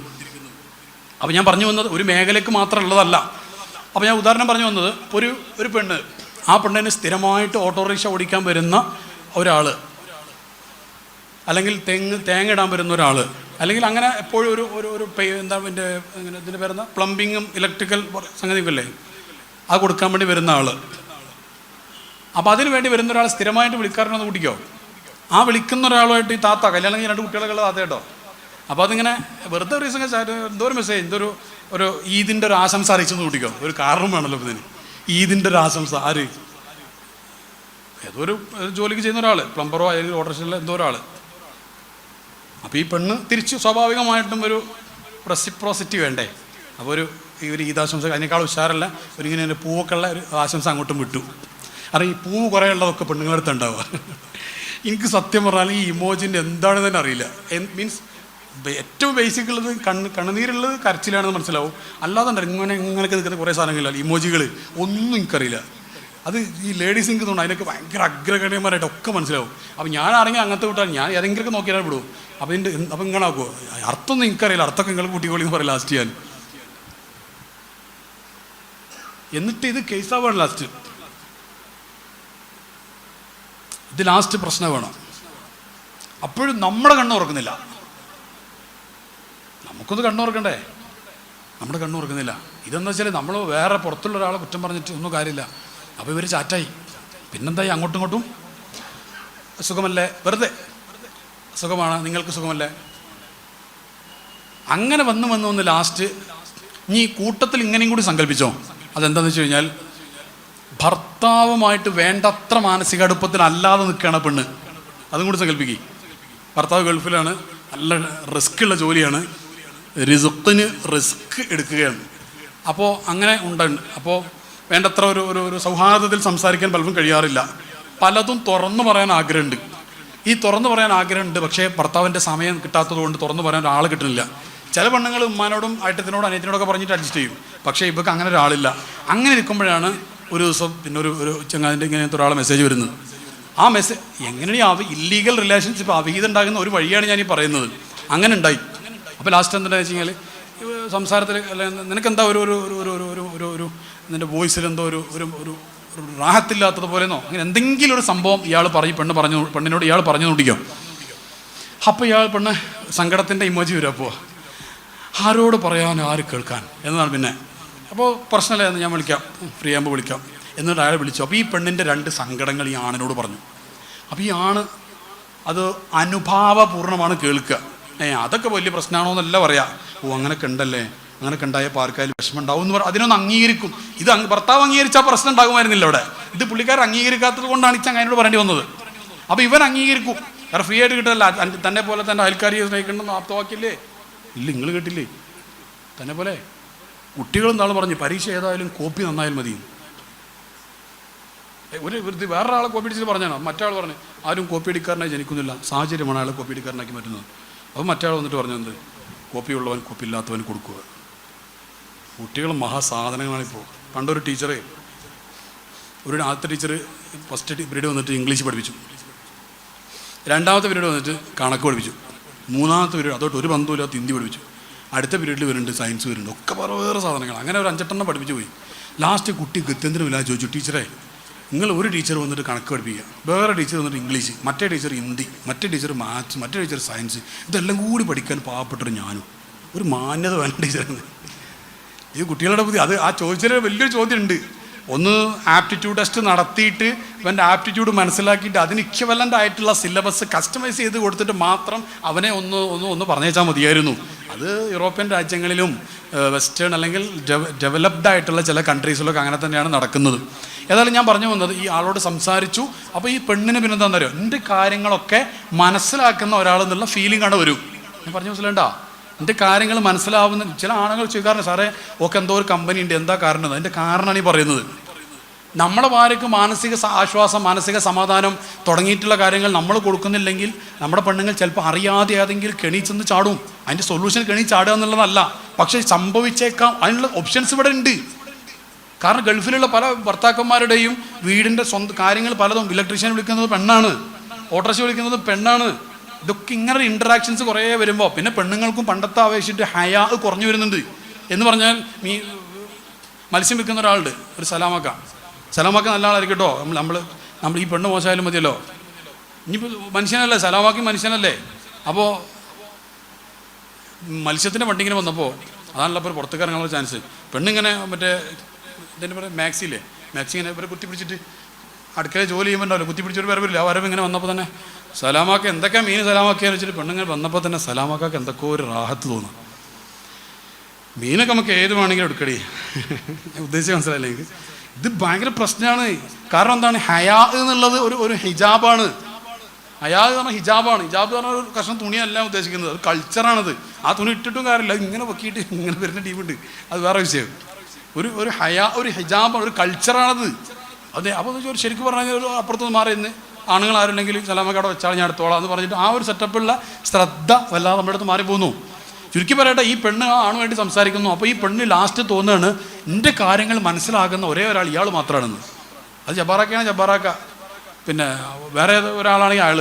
അപ്പോൾ ഞാൻ പറഞ്ഞു വന്നത് ഒരു മേഖലയ്ക്ക് മാത്രം ഉള്ളതല്ല. അപ്പോൾ ഞാൻ ഉദാഹരണം പറഞ്ഞു വന്നത് ഒരു പെണ്ണ്, ആ പെണ്ണിന് സ്ഥിരമായിട്ട് ഓട്ടോറിക്ഷ ഓടിക്കാൻ വരുന്ന ഒരാൾ, അല്ലെങ്കിൽ തേങ്ങ ഇടാൻ വരുന്ന ഒരാൾ, അല്ലെങ്കിൽ അങ്ങനെ എപ്പോഴും ഒരു എന്താ ഇതിൻ്റെ പേരുന്ന പ്ലംബിങ്ങും ഇലക്ട്രിക്കൽ സംഗതിയൊക്കെ അത് കൊടുക്കാൻ വേണ്ടി വരുന്ന ആൾ. അപ്പോൾ അതിന് വേണ്ടി വരുന്ന ഒരാൾ സ്ഥിരമായിട്ട് വിളിക്കാറുണ്ടെന്ന് കൂട്ടിക്കോ. ആ വിളിക്കുന്ന ഒരാളുമായിട്ട് ഈ താത്ത കല്യാണം കഴിഞ്ഞ 2 കുട്ടികളൊക്കെ ഉള്ള താത്ത കേട്ടോ. അപ്പോൾ അതിങ്ങനെ വെറുതെ ഒരു ദിവസം എന്തോ ഒരു മെസ്സേജ്, ഒരു ഈദിൻ്റെ ഒരു ആശംസ അറിയിച്ചെന്ന് കൂട്ടിക്കോ. ഒരു കാരണം വേണമല്ലോ ഇതിന്. ഈദിൻ്റെ ഒരു ആശംസ ആര്? ഏതോ ഒരു ജോലിക്ക് ചെയ്യുന്ന ഒരാൾ, പ്ലംബറോ അല്ലെങ്കിൽ ഓട്ടോറിക്ഷയിലെ എന്തോ ഒരാൾ. അപ്പോൾ ഈ പെണ്ണ് തിരിച്ച് സ്വാഭാവികമായിട്ടും ഒരു റെസിപ്രോസിറ്റി വേണ്ടേ. അപ്പോൾ ഒരു ഈദാശംസ അതിനേക്കാൾ ഉഷാറല്ല ഇങ്ങനെ പൂവൊക്കെ ഉള്ള ഒരു ആശംസ അങ്ങോട്ടും വിട്ടു. കാരണം ഈ പൂവ് കുറേ ഉള്ളതൊക്കെ പെണ്ണുങ്ങളടുത്ത് ഉണ്ടാവുക. എനിക്ക് സത്യം പറഞ്ഞാൽ ഈ ഇമോജിൻ്റെ എന്താണെന്ന് തന്നെ അറിയില്ല. മീൻസ് ഏറ്റവും ബേസിക് ഉള്ളത് കണ്ണുനീരുള്ളത് കരച്ചിലാണെന്ന് മനസ്സിലാവും. അല്ലാതെ ഇങ്ങനെയൊക്കെ നിൽക്കുന്ന കുറേ സാധനങ്ങളില്ല, ഇമോജികൾ ഒന്നും എനിക്കറിയില്ല. അത് ഈ ലേഡീസ് എനിക്ക് തോന്നുന്നു അതിനൊക്കെ ഭയങ്കര അഗ്രഗണ്യന്മാരായിട്ട് ഒക്കെ മനസ്സിലാവും. അപ്പോൾ ഞാൻ ആരെങ്കിലും അങ്ങനത്തെ വിട്ടാൽ ഞാൻ ഏതെങ്കിലുമൊക്കെ നോക്കിയാൽ വിടും. അപ്പോൾ ഇങ്ങനെ ആക്കുമോ, അർത്ഥമൊന്നും എനിക്കറിയില്ല, അർത്ഥമൊക്കെ നിങ്ങൾ കൂട്ടിക്കോളി എന്ന് പറയും ലാസ്റ്റ് ചെയ്യാൻ. എന്നിട്ട് ഇത് കേസാവാണ് ലാസ്റ്റ്. ഇത് ലാസ്റ്റ് പ്രശ്നം വേണം. അപ്പോഴും നമ്മുടെ കണ്ണുറക്കുന്നില്ല. നമുക്കൊന്ന് കണ്ണുറക്കണ്ടേ, നമ്മുടെ കണ്ണുറക്കുന്നില്ല. ഇതെന്ന് വെച്ചാൽ നമ്മൾ വേറെ പുറത്തുള്ള ഒരാളെ കുറ്റം പറഞ്ഞിട്ട് ഒന്നും കാര്യമില്ല. അപ്പോൾ ഇവർ ചാറ്റായി. പിന്നെന്തായി, അങ്ങോട്ടും ഇങ്ങോട്ടും സുഖമല്ലേ, വെറുതെ സുഖമാണ്, നിങ്ങൾക്ക് സുഖമല്ലേ, അങ്ങനെ വന്ന് ലാസ്റ്റ് ഇനി കൂട്ടത്തിൽ ഇങ്ങനെയും കൂടി സങ്കല്പിച്ചോ. അതെന്താണെന്ന് വെച്ച് കഴിഞ്ഞാൽ ഭർത്താവുമായിട്ട് വേണ്ടത്ര മാനസിക അടുപ്പത്തിനല്ലാതെ നിൽക്കുകയാണ് പെണ്ണ്. അതും കൂടി സങ്കല്പിക്കുക. ഭർത്താവ് ഗൾഫിലാണ്, നല്ല റിസ്ക് ഉള്ള ജോലിയാണ്, റിസ്ക്കിന് റിസ്ക് എടുക്കുകയാണ്. അപ്പോൾ അങ്ങനെ ഉണ്ട്. അപ്പോൾ വേണ്ടത്ര ഒരു സൗഹാർദ്ദത്തിൽ സംസാരിക്കാൻ പലർക്കും കഴിയാറില്ല. പലതും തുറന്നു പറയാൻ ആഗ്രഹമുണ്ട്. ഈ തുറന്നു പറയാൻ ആഗ്രഹമുണ്ട്, പക്ഷേ ഭർത്താവിൻ്റെ സമയം കിട്ടാത്തത് കൊണ്ട് തുറന്നു പറയാൻ ഒരാൾ കിട്ടുന്നില്ല. ചില പെണ്ണുങ്ങൾ ഉമ്മാനോടും അയറ്റത്തിനോടും അനിയത്തിനോടൊക്കെ പറഞ്ഞിട്ട് അഡ്ജസ്റ്റ് ചെയ്യും. പക്ഷേ ഇവർക്ക് അങ്ങനെ ഒരാളില്ല. അങ്ങനെ ഇരിക്കുമ്പോഴാണ് ഒരു ദിവസം പിന്നെ ഒരു ചങ്ങാതിൻ്റെ ഇങ്ങനത്തെ ഒരാളെ മെസ്സേജ് വരുന്നത്. ആ മെസ്സേജ് എങ്ങനെയാണ് ഇല്ലീഗൽ റിലേഷൻഷിപ്പ് അവിഹിതം ഉണ്ടാകുന്ന ഒരു വഴിയാണ് ഞാൻ ഈ പറയുന്നത്. അങ്ങനെ ഉണ്ടായി. അപ്പോൾ ലാസ്റ്റ് എന്താണെന്ന് വെച്ച് കഴിഞ്ഞാൽ സംസാരത്തിൽ നിനക്കെന്താ ഒരു നിൻ്റെ വോയിസിൽ എന്തോ ഒരു റാഹത്തില്ലാത്തതുപോലെന്നോ അങ്ങനെ എന്തെങ്കിലും ഒരു സംഭവം ഇയാൾ പെണ്ണിനോട് ഇയാൾ പറഞ്ഞു നോട്ടിക്കും. അപ്പോൾ പെണ്ണ് സങ്കടത്തിൻ്റെ ഇമോജി വരും. അപ്പോൾ ആരോട് പറയാൻ, ആര് കേൾക്കാൻ എന്നതാണ്. പിന്നെ അപ്പോൾ പ്രശ്നമില്ല എന്ന് ഞാൻ വിളിക്കാം, ഫ്രീ ആകുമ്പോൾ വിളിക്കാം എന്നിട്ട് അയാൾ വിളിച്ചു. അപ്പോൾ ഈ പെണ്ണിൻ്റെ 2 സങ്കടങ്ങൾ ഈ ആണിനോട് പറഞ്ഞു. അപ്പോൾ ഈ ആണ് അത് അനുഭാവപൂർണ്ണമാണ് കേൾക്കുക. അതൊക്കെ വലിയ പ്രശ്നമാണോ എന്നല്ല പറയാം. അങ്ങനെയൊക്കെ ഉണ്ടല്ലേ, അങ്ങനെയൊക്കെ ഉണ്ടായാൽ പാർക്കായാലും വിഷമം ഉണ്ടാവും എന്ന് അതിനൊന്ന് അംഗീകരിക്കും. ഇത് ഭർത്താവ് അംഗീകരിച്ചാൽ പ്രശ്നം ഉണ്ടാകുമായിരുന്നില്ല അവിടെ. ഇത് പുള്ളിക്കാരൻ അംഗീകരിക്കാത്തത് കൊണ്ടാണ് ഈ ചങ്ങായിനോട് പറയേണ്ടി വന്നത്. അപ്പോൾ ഇവൻ അംഗീകരിക്കും. കാരണം ഫ്രീ ആയിട്ട് കിട്ടല്ല. തന്നെ പോലെ തന്നെ അയൽക്കാരിയെ സ്നേഹിക്കണമെന്ന് ആപ്തവാക്കില്ലേ? ഇല്ല, നിങ്ങൾ കേട്ടില്ലേ? തന്നെ പോലെ കുട്ടികളും നാളെ പറഞ്ഞു പരീക്ഷ ഏതായാലും കോപ്പി നന്നായാൽ മതി. ഇത് വേറൊരാളെ കോപ്പി അടിച്ചിട്ട് പറഞ്ഞാണ്. മറ്റാൾ പറഞ്ഞു ആരും കോപ്പി അടിക്കാരനായി ജനിക്കുന്നില്ല, സാഹചര്യമാണ് അയാളെ കോപ്പി അടിക്കാരനാക്കി മാറ്റുന്നത്. അപ്പോൾ മറ്റാൾ വന്നിട്ട് പറഞ്ഞത് കോപ്പി ഉള്ളവൻ കോപ്പി ഇല്ലാത്തവൻ കൊടുക്കുക. കുട്ടികൾ മഹാസാധനങ്ങളാണിപ്പോൾ. പണ്ടൊരു ടീച്ചറെ, ആദ്യത്തെ ടീച്ചർ ഫസ്റ്റ് പീരീഡ് വന്നിട്ട് ഇംഗ്ലീഷ് പഠിപ്പിച്ചു, 2ാമത്തെ പീരീഡ് വന്നിട്ട് കണക്ക് പഠിപ്പിച്ചു, 3ാമത്തെ പീരീഡ് അതോട്ട് ഒരു ബന്ധമില്ലാത്ത ഹിന്ദി പഠിപ്പിച്ചു, അടുത്ത പീരീഡിൽ വരുന്നുണ്ട് സയൻസ് വരുന്നുണ്ട്, ഒക്കെ വേറെ സാധനങ്ങൾ. അങ്ങനെ ഒരു 5-8 പഠിപ്പിച്ചു പോയി. ലാസ്റ്റ് കുട്ടി ഗത്യന്തരമില്ലാതെ ചോദിച്ചു, ടീച്ചറെ നിങ്ങൾ ഒരു ടീച്ചർ വന്നിട്ട് കണക്ക് പഠിപ്പിക്കുക, വേറെ ടീച്ചർ വന്നിട്ട് ഇംഗ്ലീഷ്, മറ്റേ ടീച്ചർ ഹിന്ദി, മറ്റേ ടീച്ചർ മാത്സ്, മറ്റേ ടീച്ചർ സയൻസ്, ഇതെല്ലാം കൂടി പഠിക്കാൻ പാവപ്പെട്ടൊരു ഞാനും ഒരു മാന്യത വേണ്ട ടീച്ചറിന്. ഇത് കുട്ടികളുടെ ബുദ്ധി. അത് ആ ചോദിച്ചതിൽ വലിയൊരു ചോദ്യം ഉണ്ട്. ഒന്ന് ആപ്റ്റിറ്റ്യൂഡ് ടെസ്റ്റ് നടത്തിയിട്ട് ഇവൻ്റെ ആപ്റ്റിറ്റ്യൂഡ് മനസ്സിലാക്കിയിട്ട് അതിന് ഇക്വലൻ്റ് ആയിട്ടുള്ള സിലബസ് കസ്റ്റമൈസ് ചെയ്ത് കൊടുത്തിട്ട് മാത്രം അവനെ ഒന്ന് പറഞ്ഞേച്ചാൽ മതിയായിരുന്നു. അത് യൂറോപ്യൻ രാജ്യങ്ങളിലും വെസ്റ്റേൺ അല്ലെങ്കിൽ ഡെവലപ്ഡ് ആയിട്ടുള്ള ചില കൺട്രീസിലൊക്കെ അങ്ങനെ തന്നെയാണ് നടക്കുന്നത്. ഏതായാലും ഞാൻ പറഞ്ഞു വന്നത്, ഈ ആളോട് സംസാരിച്ചു. അപ്പോൾ ഈ പെണ്ണിന് പിന്നെ എന്താണെന്ന് അറിയോ, എൻ്റെ കാര്യങ്ങളൊക്കെ മനസ്സിലാക്കുന്ന ഒരാളെന്നുള്ള ഫീലിംഗ് ആണ് വരും. ഞാൻ പറഞ്ഞു മനസ്സിലാണ്ടാ, എൻ്റെ കാര്യങ്ങൾ മനസ്സിലാവുന്ന ചില ആളുകൾ ചോദിക്കാറുണ്ട്, സാറേ ഓക്കെ എന്തോ ഒരു കമ്പനി ഉണ്ട്, എന്താ കാരണം? അതിൻ്റെ കാരണമാണ് ഈ പറയുന്നത്. നമ്മളെ ഭാര്യയ്ക്ക് മാനസിക ആശ്വാസം, മാനസിക സമാധാനം തുടങ്ങിയിട്ടുള്ള കാര്യങ്ങൾ നമ്മൾ കൊടുക്കുന്നില്ലെങ്കിൽ നമ്മുടെ പെണ്ണുങ്ങൾ ചിലപ്പോൾ അറിയാതെ ഏതെങ്കിലും കെണി ചെന്ന് ചാടും. അതിൻ്റെ സൊല്യൂഷൻ കെണി ചാടുക എന്നുള്ളതല്ല, പക്ഷേ സംഭവിച്ചേക്കാം. അതിനുള്ള ഓപ്ഷൻസ് ഇവിടെ ഉണ്ട്. കാരണം ഗൾഫിലുള്ള പല ഭർത്താക്കന്മാരുടെയും വീടിൻ്റെ സ്വന്തം കാര്യങ്ങൾ പലതും, ഇലക്ട്രീഷ്യൻ വിളിക്കുന്നത് പെണ്ണാണ്, ഓട്ടോറിക്ഷ വിളിക്കുന്നത് പെണ്ണാണ്. ഇതൊക്കെ ഇങ്ങനെ ഇൻറ്ററാക്ഷൻസ് കുറേ വരുമ്പോൾ പിന്നെ പെണ്ണുങ്ങൾക്കും പണ്ടത്തെ അപേക്ഷിച്ചിട്ട് ഹയാ കുറഞ്ഞു വരുന്നുണ്ട്. എന്ന് പറഞ്ഞാൽ മത്സ്യം വിൽക്കുന്ന ഒരാളുണ്ട്, ഒരു സലാമാക്ക നല്ല ആളായിരിക്കും കേട്ടോ. നമ്മൾ ഈ പെണ്ണ് മോശമായാലും മതിയല്ലോ. ഇനിയിപ്പോൾ മനുഷ്യനല്ലേ, സലാമാക്കി മനുഷ്യനല്ലേ. അപ്പോൾ മത്സ്യത്തിൻ്റെ വണ്ടിങ്ങനെ വന്നപ്പോൾ അതാണല്ലോ ഇപ്പോൾ പുറത്തേക്ക് ഇറങ്ങാനുള്ള ചാൻസ്. പെണ്ണിങ്ങനെ മറ്റേ ഇതിൻ്റെ പറയുക മാക്സി ഇങ്ങനെ ഇവരെ കുത്തി പിടിച്ചിട്ട് അടുക്കളയിൽ ജോലി ചെയ്യുമ്പോണ്ടാവില്ല, കുത്തി പിടിച്ചൊരു വരവില്ല. ആ വരവ് ഇങ്ങനെ വന്നപ്പോൾ തന്നെ സലാമാക്ക എന്തൊക്കെയാണ് മീൻ സലാമാക്കിയാന്ന് വെച്ചിട്ട് പെണ്ണിങ്ങനെ വന്നപ്പോൾ തന്നെ സലാമാക്കാക്ക് എന്തൊക്കെ ഒരു റാഹത്ത് തോന്നും. മീനൊക്കെ നമുക്ക് ഏത് വേണമെങ്കിലും എടുക്കടി, ഉദ്ദേശിച്ച് മനസ്സിലായില്ലേ എനിക്ക്? ഇത് ഭയങ്കര പ്രശ്നമാണ്. കാരണം എന്താണ്, ഹയാ എന്നുള്ളത് ഒരു ഹിജാബാണ്. ഹയാ എന്ന് പറഞ്ഞാൽ ഹിജാബാണ്. ഹിജാബ് എന്ന് പറഞ്ഞാൽ ഒരു കഷ്ണം തുണിയല്ല ഉദ്ദേശിക്കുന്നത്, അത് കൾച്ചറാണത്. ആ തുണി ഇട്ടിട്ടും കാര്യമില്ല, ഇങ്ങനെ പൊക്കിയിട്ട് ഇങ്ങനെ വരുന്ന ടീമുണ്ട്, അത് വേറെ വിഷയം. ഒരു ഹയാ, ഒരു ഹിജാബാണ്, ഒരു കൾച്ചറാണത്. അതെ. അപ്പോൾ ശരിക്കും പറഞ്ഞാൽ ഒരു അപ്പുറത്തുനിന്ന് മാറി നിന്ന് ആണുങ്ങൾ ആരുണ്ടെങ്കിൽ സലാമൊക്കെ അവിടെ വെച്ചാൽ ഞാൻ എടുത്തോളാം എന്ന് പറഞ്ഞിട്ട് ആ ഒരു സെറ്റപ്പുള്ള ശ്രദ്ധ വല്ലാതെ നമ്മുടെ അടുത്ത് മാറിപ്പോകുന്നു. ചുരുക്കി പറയട്ടെ, ഈ പെണ്ണ് ആണുമായിട്ട് സംസാരിക്കുന്നു. അപ്പോൾ ഈ പെണ്ണ് ലാസ്റ്റ് തോന്നുകയാണ് എൻ്റെ കാര്യങ്ങൾ മനസ്സിലാകുന്ന ഒരേ ഒരാൾ ഇയാൾ മാത്രമാണെന്ന്. അത് ജബ്ബാറാക്കയാണ് ജബ്ബാറാക്ക, പിന്നെ വേറെ ഒരാളാണെങ്കിൽ അയാൾ.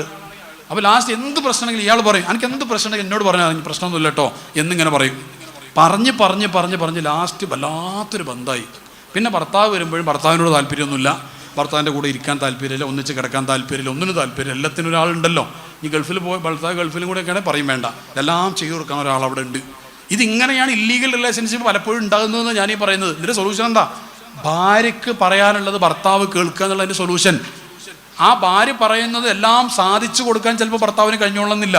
അപ്പോൾ ലാസ്റ്റ് എന്ത് പ്രശ്നമെങ്കിലും ഇയാൾ പറയും, എനിക്ക് എന്ത് പ്രശ്നമെങ്കിൽ എന്നോട് പറഞ്ഞാൽ പ്രശ്നമൊന്നുമില്ല കേട്ടോ എന്നിങ്ങനെ പറയും. പറഞ്ഞ് ലാസ്റ്റ് വല്ലാത്തൊരു ബന്ധമായി. പിന്നെ ഭർത്താവ് വരുമ്പോഴും ഭർത്താവിനോട് താല്പര്യമൊന്നുമില്ല, ഭർത്താവിൻ്റെ കൂടെ ഇരിക്കാൻ താല്പര്യമില്ല, ഒന്നിച്ച് കിടക്കാൻ താല്പര്യമില്ല, ഒന്നിനും താല്പര്യമില്ല. എല്ലാത്തിനും ഒരാളുണ്ടല്ലോ. ഈ ഗൾഫിൽ ഭർത്താവ് ഗൾഫിലും കൂടെയൊക്കെയാണെങ്കിൽ പറയും വേണ്ട, എല്ലാം ചെയ്തു കൊടുക്കാൻ ഒരാൾ അവിടെ ഉണ്ട്. ഇതിങ്ങനെയാണ് ഇല്ലീഗൽ റിലേഷൻഷിപ്പ് പലപ്പോഴും ഉണ്ടാകുന്നതെന്ന് ഞാനീ പറയുന്നത്. ഇതിൻ്റെ സൊല്യൂഷൻ എന്താ? ഭാര്യയ്ക്ക് പറയാനുള്ളത് ഭർത്താവ് കേൾക്കുക എന്നുള്ളതിൻ്റെ സൊല്യൂഷൻ. ആ ഭാര്യ പറയുന്നത് എല്ലാം സാധിച്ചു കൊടുക്കാൻ ചിലപ്പോൾ ഭർത്താവിന് കഴിഞ്ഞോളണമെന്നില്ല,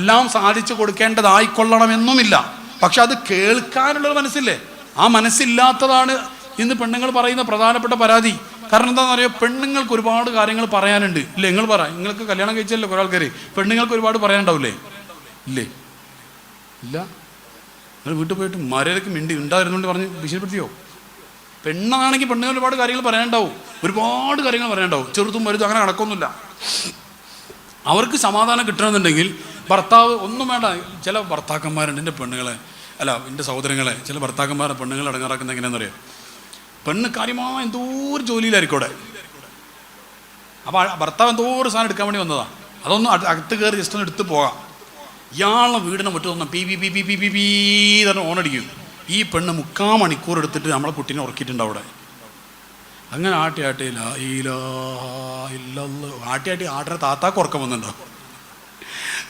എല്ലാം സാധിച്ചു കൊടുക്കേണ്ടതായിക്കൊള്ളണമെന്നുമില്ല. പക്ഷെ അത് കേൾക്കാനുള്ളൊരു മനസ്സില്ലേ, ആ മനസ്സില്ലാത്തതാണ് ഇന്ന് പെണ്ണുങ്ങൾ പറയുന്ന പ്രധാനപ്പെട്ട പരാതി. കാരണം എന്താണെന്ന് പറയുക, പെണ്ണുങ്ങൾക്ക് ഒരുപാട് കാര്യങ്ങൾ പറയാനുണ്ട്. ഇല്ലേ? നിങ്ങൾ പറ, നിങ്ങൾക്ക് കല്യാണം കഴിച്ചല്ലോ കുറേ ആൾക്കാർ, പെണ്ണുങ്ങൾക്ക് ഒരുപാട് പറയാനുണ്ടാവില്ലേ? ഇല്ല. നിങ്ങൾ വീട്ടിൽ പോയിട്ട് മര്യാദയ്ക്ക് മിണ്ടി ഉണ്ടായിരുന്നുകൊണ്ട് പറഞ്ഞ് ഭീഷണിപ്പെടുത്തിയോ? പെണ്ണാണെങ്കിൽ പെണ്ണുങ്ങൾ ഒരുപാട് കാര്യങ്ങൾ പറയാനുണ്ടാവും, ഒരുപാട് കാര്യങ്ങൾ പറയാനുണ്ടാവും. ചെറുതും വലുതും അങ്ങനെ കണക്കൊന്നുമില്ല. അവർക്ക് സമാധാനം കിട്ടണമെന്നുണ്ടെങ്കിൽ ഭർത്താവ് ഒന്നും വേണ്ട. ചില ഭർത്താക്കന്മാരുണ്ട്, എൻ്റെ പെണ്ണുങ്ങളെ എൻ്റെ സഹോദരങ്ങളെ, ചില ഭർത്താക്കന്മാരെ പെണ്ണുങ്ങളെ അടങ്ങാറാക്കുന്നത് എങ്ങനെയാണെന്ന് അറിയാം. പെണ്ണ് കാര്യമായ എന്തോ ഒരു ജോലിയിലായിരിക്കും അവിടെ. അപ്പോൾ ഭർത്താവ് എന്തോ ഒരു സാധനം എടുക്കാൻ വേണ്ടി വന്നതാണ്, അതൊന്നും അകത്ത് കയറി ജസ്റ്റ് ഒന്ന് എടുത്ത് പോകാം. ഇയാളെ വീടിനെ മറ്റു തോന്നാം P P P P P P P തന്നെ ഓണടിക്കും. ഈ പെണ്ണ് 3/4 മണിക്കൂർ എടുത്തിട്ട് നമ്മളെ കുട്ടീനെ ഉറക്കിയിട്ടുണ്ട് അവിടെ. അങ്ങനെ ആട്ടി ആട്ടിനെ താത്താക്ക് ഉറക്കം വന്നിട്ടുണ്ടാവും.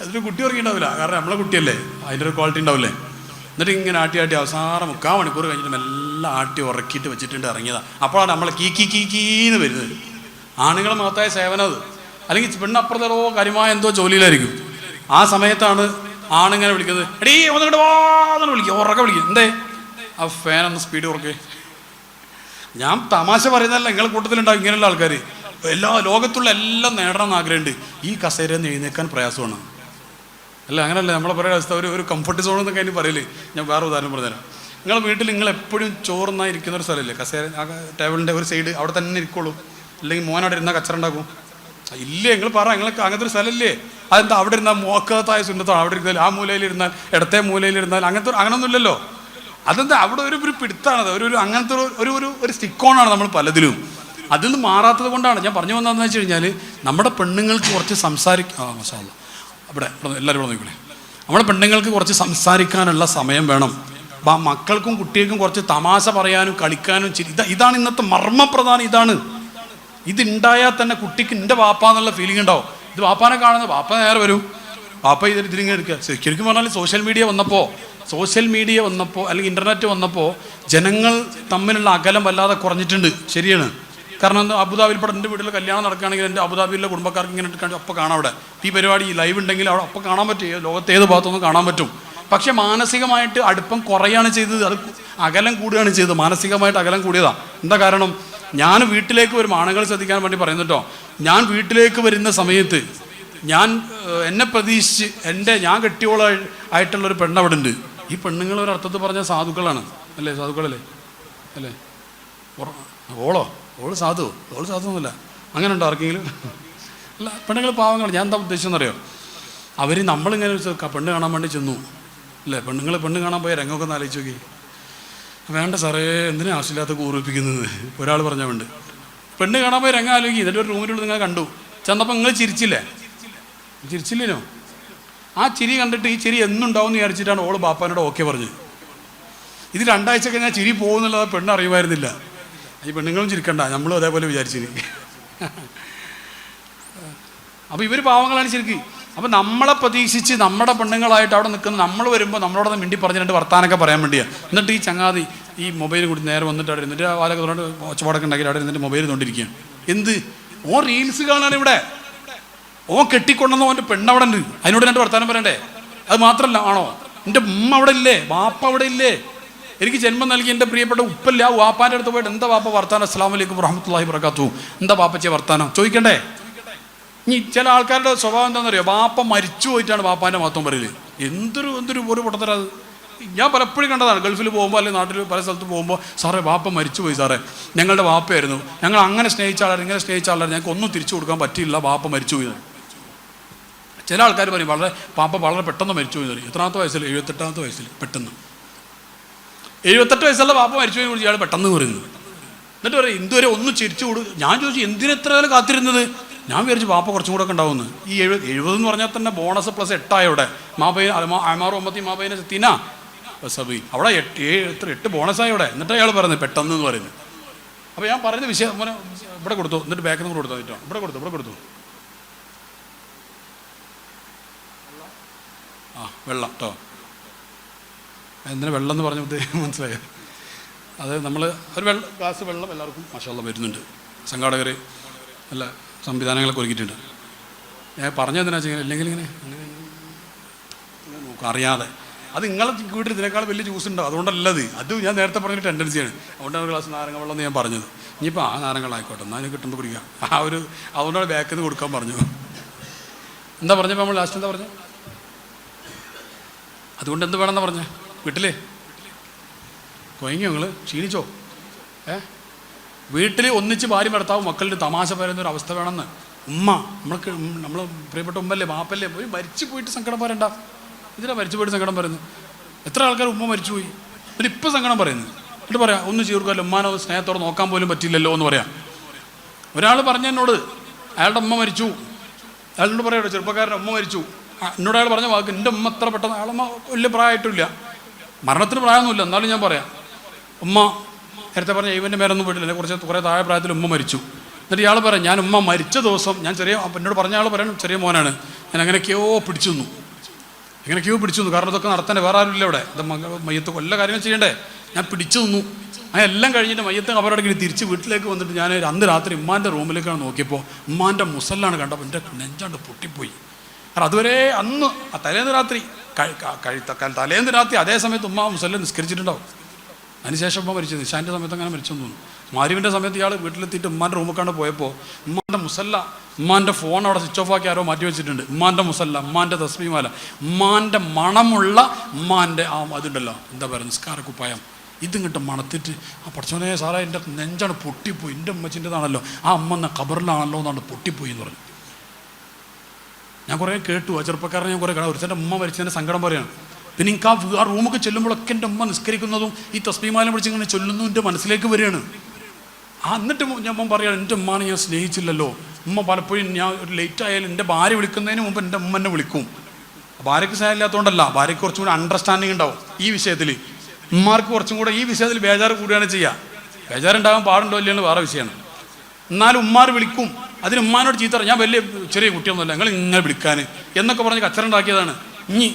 അതിന് കുട്ടി ഉറങ്ങിയിട്ടുണ്ടാവില്ല, കാരണം നമ്മളെ കുട്ടിയല്ലേ, അതിൻ്റെ ഒരു ക്വാളിറ്റി ഉണ്ടാവില്ലേ. എന്നിട്ട് ഇങ്ങനെ ആട്ടി അവസാനം 3/4 മണിക്കൂർ കഴിഞ്ഞിട്ട് എല്ലാം ആട്ടി ഉറക്കിയിട്ട് വെച്ചിട്ടുണ്ട് ഇറങ്ങിയതാണ്. അപ്പോഴാണ് നമ്മളെ കീന്ന് വരുന്നത്. ആണുങ്ങൾ മഹത്തായ സേവനം അത്. അല്ലെങ്കിൽ പെണ്ണപ്പുറത്തോ കാര്യമായ എന്തോ ജോലിയിലായിരിക്കും. ആ സമയത്താണ് ആണിങ്ങനെ വിളിക്കുന്നത്, എടീ ഒന്നിട്ട് വാന്ന് വിളിക്കുക, ഉറക്കെ വിളിക്കുക. എന്തേ? ആ ഫാനൊന്ന് സ്പീഡ് ഉറക്കേ. ഞാൻ തമാശ പറയുന്നതല്ല, നിങ്ങളെ കൂട്ടത്തിലുണ്ടാവും ഇങ്ങനെയുള്ള ആൾക്കാർ. ലോകത്തുള്ള എല്ലാം നേടണമെന്ന് ആഗ്രഹമുണ്ട്. ഈ കസേരയിൽ നിന്ന് എഴുന്നേക്കാൻ പ്രയാസമാണ്. അല്ല അങ്ങനല്ലേ നമ്മളെ പറയുന്ന അവസ്ഥ, ഒരു കംഫർട്ട് സോൺ എന്നൊക്കെ അതിന് പറയില്ലേ. ഞാൻ വേറെ ഉദാഹരണം പറഞ്ഞുതരാം. നിങ്ങളെ വീട്ടിൽ നിങ്ങൾ എപ്പോഴും ചോറുന്നായിരിക്കുന്ന ഒരു സ്ഥലമില്ലേ, കസേര ആ ടേബിളിൻ്റെ ഒരു സൈഡ്, അവിടെ തന്നെ ഇരിക്കുള്ളൂ. അല്ലെങ്കിൽ മോനവിടെ ഇരുന്നാൽ കച്ചറ ഉണ്ടാക്കും. ഇല്ലേ? നിങ്ങൾ പറ, നിങ്ങൾക്ക് അങ്ങനത്തെ ഒരു സ്ഥലമില്ലേ? അതെന്താ അവിടെ ഇരുന്നാൽ മോക്കത്തായ സുന്നത്താണ്, അവിടെ ഇരുന്നാൽ ആ മൂലയിലിരുന്നാൽ ഇടത്തെ മൂലയിലിരുന്നാൽ അങ്ങനൊന്നും ഇല്ലല്ലോ. അതെന്താ അവിടെ ഒരു പിടുത്താണത്, അങ്ങനത്തെ ഒരു സ്റ്റിക്കോണാണ് നമ്മൾ പലതിലും. അതിൽ നിന്ന് മാറാത്തത് കൊണ്ടാണ് ഞാൻ പറഞ്ഞു വന്നതെന്ന് വെച്ച് കഴിഞ്ഞാൽ, നമ്മുടെ പെണ്ണുങ്ങൾക്ക് കുറച്ച് മസാല ഇവിടെ എല്ലാവരും ഇവിടെ നോക്കിക്കോളെ. നമ്മുടെ പെണ്ണുങ്ങൾക്ക് കുറച്ച് സംസാരിക്കാനുള്ള സമയം വേണം. മക്കൾക്കും കുട്ടികൾക്കും കുറച്ച് തമാശ പറയാനും കളിക്കാനും ഇതാണ് ഇന്നത്തെ മർമ്മപ്രധാനം. ഇതുണ്ടായാൽ തന്നെ കുട്ടിക്ക് എൻ്റെ വാപ്പ എന്നുള്ള ഫീലിംഗ് ഉണ്ടാവും. ഇത് വാപ്പാനെ കാണുന്നത്, വാപ്പ നേരെ വരും, വാപ്പ ഇതിലിങ്ങനെ എടുക്കുക. ശരിക്കും പറഞ്ഞാൽ സോഷ്യൽ മീഡിയ വന്നപ്പോൾ അല്ലെങ്കിൽ ഇൻ്റർനെറ്റ് വന്നപ്പോൾ ജനങ്ങൾ തമ്മിലുള്ള അകലം വല്ലാതെ കുറഞ്ഞിട്ടുണ്ട്. ശരിയാണ്. കാരണം അബുദാബിയിൽ ഇപ്പോൾ എൻ്റെ വീട്ടിൽ കല്യാണം നടക്കുകയാണെങ്കിൽ എൻ്റെ അബുദാബിയിലെ കുടുംബക്കാർക്ക് ഇങ്ങനെ എടുക്കാൻ അപ്പോൾ കാണാം. അവിടെ ഈ പരിപാടി ലൈവ് ഉണ്ടെങ്കിൽ അവിടെ അപ്പോൾ കാണാൻ പറ്റും, ലോകത്ത് ഏത് ഭാഗത്തൊന്നും കാണാൻ പറ്റും. പക്ഷേ മാനസികമായിട്ട് അടുപ്പം കുറയാണ് ചെയ്തത്, അത് അകലം കൂടുകയാണ് ചെയ്തത്. മാനസികമായിട്ട് അകലം കൂടിയതാണ്. എന്താ കാരണം? ഞാൻ വീട്ടിലേക്ക് വരും, ആണുങ്ങൾ ശ്രദ്ധിക്കാൻ വേണ്ടി പറയുന്നു കേട്ടോ. ഞാൻ വീട്ടിലേക്ക് വരുന്ന സമയത്ത് എന്നെ പ്രതീക്ഷിച്ച് ഞാൻ കെട്ടിയോളായിട്ടുള്ളൊരു പെണ്ണവിടെ ഉണ്ട്. ഈ പെണ്ണുങ്ങൾ ഒരർത്ഥത്തിൽ പറഞ്ഞാൽ സാധുക്കളാണ്, അല്ലേ? സാധുക്കളല്ലേ? അല്ലേ? ഓള് സാധുവൊന്നുമില്ല. അങ്ങനെ ഉണ്ടോ ആർക്കെങ്കിലും? അല്ല, പെണ്ണുങ്ങൾ പാവങ്ങൾ. ഞാൻ എന്താ ഉദ്ദേശിച്ചെന്നറിയോ? അവർ നമ്മളിങ്ങനെ പെണ്ണ് കാണാൻ വേണ്ടി ചെന്നു അല്ലേ, പെണ്ണ് കാണാൻ പോയ രംഗമൊക്കെ ഒന്ന് ആലോചിച്ച് നോക്കി. വേണ്ട സാറേ, എന്തിനാ ആവശ്യമില്ലാത്ത കൂറിപ്പിക്കുന്നത്? ഒരാൾ പറഞ്ഞാൽ വേണ്ട. പെണ്ണ് കാണാൻ പോയി രംഗം ആലോചിക്കും. എന്നിട്ട് ഒരു റൂമിലുള്ള നിങ്ങൾ കണ്ടു ചെന്നപ്പോൾ നിങ്ങൾ ചിരിച്ചില്ലേനോ? ആ ചിരി കണ്ടിട്ട് ഈ ചിരി എന്നുണ്ടാവും എന്ന് വിചാരിച്ചിട്ടാണ് ഓള് ബാപ്പാനോട് ഓക്കെ പറഞ്ഞത്. ഇത് 2 ആഴ്ച കഴിഞ്ഞാൽ ചിരി പോകുന്നുള്ളത് പെണ്ണ് അറിയുമായിരുന്നില്ല. ഈ പെണ്ണുങ്ങളും ചിരിക്കണ്ട, നമ്മളും അതേപോലെ വിചാരിച്ചിന്. അപ്പോൾ ഇവർ പാവങ്ങളാണ് ശരിക്കും. അപ്പോൾ നമ്മളെ പ്രതീക്ഷിച്ച് നമ്മുടെ പെണ്ണുങ്ങളായിട്ട് അവിടെ നിൽക്കുന്ന നമ്മൾ വരുമ്പോൾ നമ്മളോടൊന്ന് മിണ്ടി പറഞ്ഞ് 2 വർത്താനൊക്കെ പറയാൻ വേണ്ടിയാണ്. എന്നിട്ട് ഈ ചങ്ങാതി ഈ മൊബൈൽ കൂടി നേരെ വന്നിട്ട് അവിടെ ഇരുന്നിട്ട് വാലൊക്കെ തൊണ്ട് ഒച്ചപ്പാടൊക്കെ ഉണ്ടാക്കി അവിടെ ഇരുന്നിട്ട് മൊബൈൽ തൊണ്ടിരിക്കുകയാണ്. എന്ത്? റീൽസ് കാണാൻ ഇവിടെ കെട്ടിക്കൊണ്ടെന്നോ അവൻ്റെ പെണ്ണവിടെ ഉണ്ട്, അതിനോട് 2 വർത്താനം പറയണ്ടേ? അത് മാത്രമല്ല, ആണോ എൻ്റെ ഉമ്മ അവിടെ ഇല്ലേ, വാപ്പ അവിടെ ഇല്ലേ, എനിക്ക് ജന്മം നൽകി എൻ്റെ പ്രിയപ്പെട്ട ഉപ്പല്ല, ആ വാപ്പാൻ്റെ അടുത്ത് പോയിട്ട് എന്താ വാപ്പ വർത്താനം, അസ്സലാമു അലൈക്കും വറഹ്മത്തുള്ളാഹി വബറകാതുഹു, എന്താ വാപ്പച്ചേ വർത്താനം ചോദിക്കണ്ടേ? ഇനി ചില ആൾക്കാരുടെ സ്വഭാവം എന്താണെന്നറിയോ? വാപ്പ മരിച്ചു പോയിട്ടാണ് വാപ്പാൻ്റെ മഹത്വം പറയല്. എന്തൊരു ഒരു പൊട്ടത്തരം അത്. ഞാൻ പലപ്പോഴും കണ്ടതാണ്. ഗൾഫിൽ പോകുമ്പോൾ അല്ലെങ്കിൽ നാട്ടിൽ പല സ്ഥലത്ത് പോകുമ്പോൾ, സാറേ വാപ്പ മരിച്ചു പോയി സാറേ, ഞങ്ങളുടെ വാപ്പയായിരുന്നു, ഞങ്ങൾ അങ്ങനെ സ്നേഹിച്ച ആളാണ്, ഇങ്ങനെ സ്നേഹിച്ച ആളാണ്, ഞങ്ങൾക്ക് ഒന്നും തിരിച്ചു കൊടുക്കാൻ പറ്റിയില്ല, വാപ്പ മരിച്ചു പോയി. ചില ആൾക്കാർ പറയും പാപ്പ വളരെ പെട്ടെന്ന് മരിച്ചു പോയി പറയും. എത്രാമത്തെ വയസ്സിൽ? 78ാമത്തെ വയസ്സിൽ പെട്ടെന്ന്. 78 വയസ്സുള്ള വാപ്പ മരിച്ചു പോയി കുറിച്ച് ഇയാൾ പെട്ടെന്ന് പറയുന്നത്. എന്നിട്ട് പറയും ഇതുവരെ ഒന്ന് ചിരിച്ചു കൊടുക്കും. ഞാൻ ചോദിച്ചു എന്തിനെത്ര കാലം കാത്തിരുന്നത്? ഞാൻ വിചാരിച്ചു വാപ്പ കുറച്ചും കൂടെ ഒക്കെ ഉണ്ടാവുമെന്ന്. ഈ 70 എന്ന് പറഞ്ഞാൽ തന്നെ ബോണസ് പ്ലസ് 8 ഇവിടെ അമാറും 9 തിന സബി അവിടെ 8 ബോണസായി ഇവിടെ. എന്നിട്ട് അയാൾ പറയുന്നത് പെട്ടെന്ന് എന്ന് പറയുന്നത്. അപ്പോൾ ഞാൻ പറയുന്ന വിഷയം മോനെ ഇവിടെ കൊടുത്തു, എന്നിട്ട് ബാക്കിൽ നിന്ന് കൊടുത്തു എന്നിട്ടോ ഇവിടെ കൊടുത്തു വെള്ളം കേട്ടോ. എന്തിനാ വെള്ളം എന്ന് പറഞ്ഞ ഉദ്ദേശം മനസ്സിലായോ? അത് നമ്മൾ ഒരു ഗ്ലാസ് വെള്ളം എല്ലാവർക്കും മാഷാഅല്ലാഹ് വരുന്നുണ്ട്. സംഘാടകർ നല്ല സംവിധാനങ്ങളൊക്കെ ഒരുക്കിയിട്ടുണ്ട്. ഞാൻ പറഞ്ഞതെന്തിനാ വെച്ചാൽ അല്ലെങ്കിൽ ഇങ്ങനെ നോക്കും അറിയാതെ. അത് നിങ്ങളെ വീട്ടിൽ ഇതിനേക്കാൾ വലിയ ജ്യൂസ് ഉണ്ടാവും, അതുകൊണ്ടല്ലത്. അത് ഞാൻ നേരത്തെ പറഞ്ഞൊരു ടെൻഡൻസിയാണ്. അതുകൊണ്ടാണ് ഒരു ഗ്ലാസ് നാരങ്ങ വെള്ളം എന്ന് ഞാൻ പറഞ്ഞത്. ഇനിയിപ്പോൾ ആ നാരങ്ങളായിക്കോട്ടെ, എന്നാൽ അതിന് കിട്ടുമ്പോൾ കുടിക്കാം. അതുകൊണ്ടാണ് ബാക്കിൽ നിന്ന് കൊടുക്കാൻ പറഞ്ഞു. എന്താ പറഞ്ഞപ്പോൾ നമ്മൾ ലാസ്റ്റ് എന്താ പറഞ്ഞു? അതുകൊണ്ട് എന്ത് വേണമെന്നാ പറഞ്ഞേ? വീട്ടിൽ കൊയങ്ങിയോ നിങ്ങൾ? ക്ഷീണിച്ചോ? വീട്ടിൽ ഒന്നിച്ച് ഭാര്യ ഭർത്താവും മക്കളുടെ തമാശ പറയുന്നൊരു അവസ്ഥ വേണമെന്ന്. നമ്മൾ പ്രിയപ്പെട്ട ഉമ്മല്ലേ, മാപ്പല്ലേ, പോയി മരിച്ചു പോയിട്ട് സങ്കടം പറയണ്ട. ഇതിനാ മരിച്ചു പോയിട്ട് സങ്കടം പറയുന്നത്? എത്ര ആൾക്കാർ ഉമ്മ മരിച്ചു പോയി എന്നിട്ട് ഇപ്പം സങ്കടം പറയുന്നത്. എന്നിട്ട് പറയാം ഒന്നും ചേർക്കാമല്ലോ, ഉമ്മാനോ സ്നേഹത്തോടെ നോക്കാൻ പോലും പറ്റില്ലല്ലോ എന്ന് പറയാം. ഒരാൾ പറഞ്ഞ എന്നോട് അയാളുടെ ഉമ്മ മരിച്ചു, അയാളോട് പറയാമോ ചെറുപ്പക്കാരൻ്റെ ഉമ്മ മരിച്ചു. എന്നോട് അയാൾ പറഞ്ഞ വാക്ക്, എൻ്റെ ഉമ്മ എത്ര പെട്ടെന്ന്, അയാളമ്മ വലിയ പ്രായമായിട്ടില്ല, മരണത്തിന് പ്രായമൊന്നുമില്ല, എന്നാലും ഞാൻ പറയാം ഉമ്മ നേരത്തെ പറഞ്ഞ ഇവൻ്റെ മേലൊന്നും പോയിട്ടില്ല, കുറേ താഴെ പ്രായത്തിൽ ഉമ്മ മരിച്ചു. എന്നിട്ട് ഇയാൾ പറയാം ഞാൻ ഉമ്മ മരിച്ച ദിവസം ഞാൻ എന്നോട് പറഞ്ഞ ആൾ പറയണം ചെറിയ മോനാണ്, ഞാൻ എങ്ങനെയൊക്കെയോ പിടിച്ചു നിന്നു. കാരണം ഇതൊക്കെ നടത്തേണ്ടേ, വേറെ ആരും ഇല്ല ഇവിടെ, ഇത് മയ്യത്ത് എല്ലാ കാര്യങ്ങളും ചെയ്യണ്ടേ. ഞാൻ പിടിച്ചു നിന്നു. എല്ലാം കഴിഞ്ഞിട്ട് മയ്യത്ത് അവരോടെ തിരിച്ച് വീട്ടിലേക്ക് വന്നിട്ട് ഞാൻ അന്ന് രാത്രി ഉമ്മാൻ്റെ റൂമിലേക്കാണ് നോക്കിയപ്പോൾ ഉമ്മാൻ്റെ മുസല്ലാണ് കണ്ടപ്പോൾ എൻ്റെ നെഞ്ചാണ്ട് പൊട്ടിപ്പോയി. കാരണം അതുവരെ അന്ന് തലേന്ന് രാത്രി അതേ സമയത്ത് ഉമ്മ മുസല്ല നിസ്കരിച്ചിട്ടുണ്ടാവും. അതിനുശേഷം ഉമ്മ മരിച്ചത് നിശാൻ്റെ സമയത്ത് അങ്ങനെ മരിച്ചെന്ന് തോന്നുന്നു. മാരിവിൻ്റെ സമയത്ത് ഇയാൾ വീട്ടിലെത്തിയിട്ട് ഉമ്മാൻ്റെ റൂമിൽ പോയപ്പോൾ ഉമ്മാൻ്റെ മുസല്ല, ഉമ്മാൻ്റെ ഫോൺ അവിടെ സ്വിച്ച് ഓഫ് ആക്കി ആരോ മാറ്റി വെച്ചിട്ടുണ്ട്. ഉമ്മാൻ്റെ മുസല്ല, ഉമ്മാൻ്റെ തസ്ബീഹ്മാല, ഉമ്മാൻ്റെ മണമുള്ള ഉമ്മാൻ്റെ അതുണ്ടല്ലോ എന്താ പറയുക നിസ്കാരക്കുപ്പായം, ഇതിങ്ങോട്ട് മണത്തിട്ട് പഠിച്ചോനെ സാറേ എൻ്റെ നെഞ്ചാണ് പൊട്ടിപ്പോയി, എൻ്റെ ഉമ്മച്ചിൻ്റെതാണല്ലോ, ആ ഉമ്മ എന്ന ഖബറിലാണല്ലോ എന്നാണ് പൊട്ടിപ്പോയി എന്ന് പറഞ്ഞു. ഞാൻ കുറേ കേട്ടു, ആ ചെറുപ്പക്കാരനെ ഞാൻ കുറേ കാണാം. ഒരുത്തൻ്റെ ഉമ്മ മരിച്ചതിൻ്റെ സങ്കടം പറയാണ്. പിന്നെ എനിക്ക് ആ റൂമൊക്കെ ചെല്ലുമ്പോഴൊക്കെ എൻ്റെ ഉമ്മ നിസ്കരിക്കുന്നതും ഈ തസ്ബീഹ്മാല പിടിച്ച് ഇങ്ങനെ ചൊല്ലുന്നു എൻ്റെ മനസ്സിലേക്ക് വരികയാണ്. എന്നിട്ട് ഞാൻ പറയുകയാണ് എൻ്റെ ഉമ്മാനെ ഞാൻ സ്നേഹിച്ചില്ലല്ലോ. ഉമ്മ പലപ്പോഴും ഞാൻ ഒരു ലേറ്റ് ആയാലും എൻ്റെ ഭാര്യ വിളിക്കുന്നതിന് മുമ്പ് എൻ്റെ ഉമ്മ എന്നെ വിളിക്കും. ഭാര്യയ്ക്ക് സ്നേഹമില്ലാത്തതുകൊണ്ടല്ല, ഭാര്യയ്ക്ക് കുറച്ചും കൂടി അണ്ടർസ്റ്റാൻഡിങ് ഉണ്ടാവും ഈ വിഷയത്തിൽ. ഉമ്മാർക്ക് കുറച്ചും കൂടെ ഈ വിഷയത്തിൽ ബേജാറ് കൂടുകയാണ് ചെയ്യുക. ബേജാറുണ്ടാകാൻ പാടുണ്ടോ ഇല്ലയെന്ന് വേറെ വിഷയമാണ്. എന്നാലും ഉമ്മാർ വിളിക്കും. അതിന് ഉമ്മാനോട് ചീത്ത ഞാൻ വലിയ ചെറിയ കുട്ടിയൊന്നുമല്ല, നിങ്ങൾ ഇങ്ങനെ വിളിക്കാൻ എന്നൊക്കെ പറഞ്ഞ് കച്ചറുണ്ടാക്കിയതാണ്.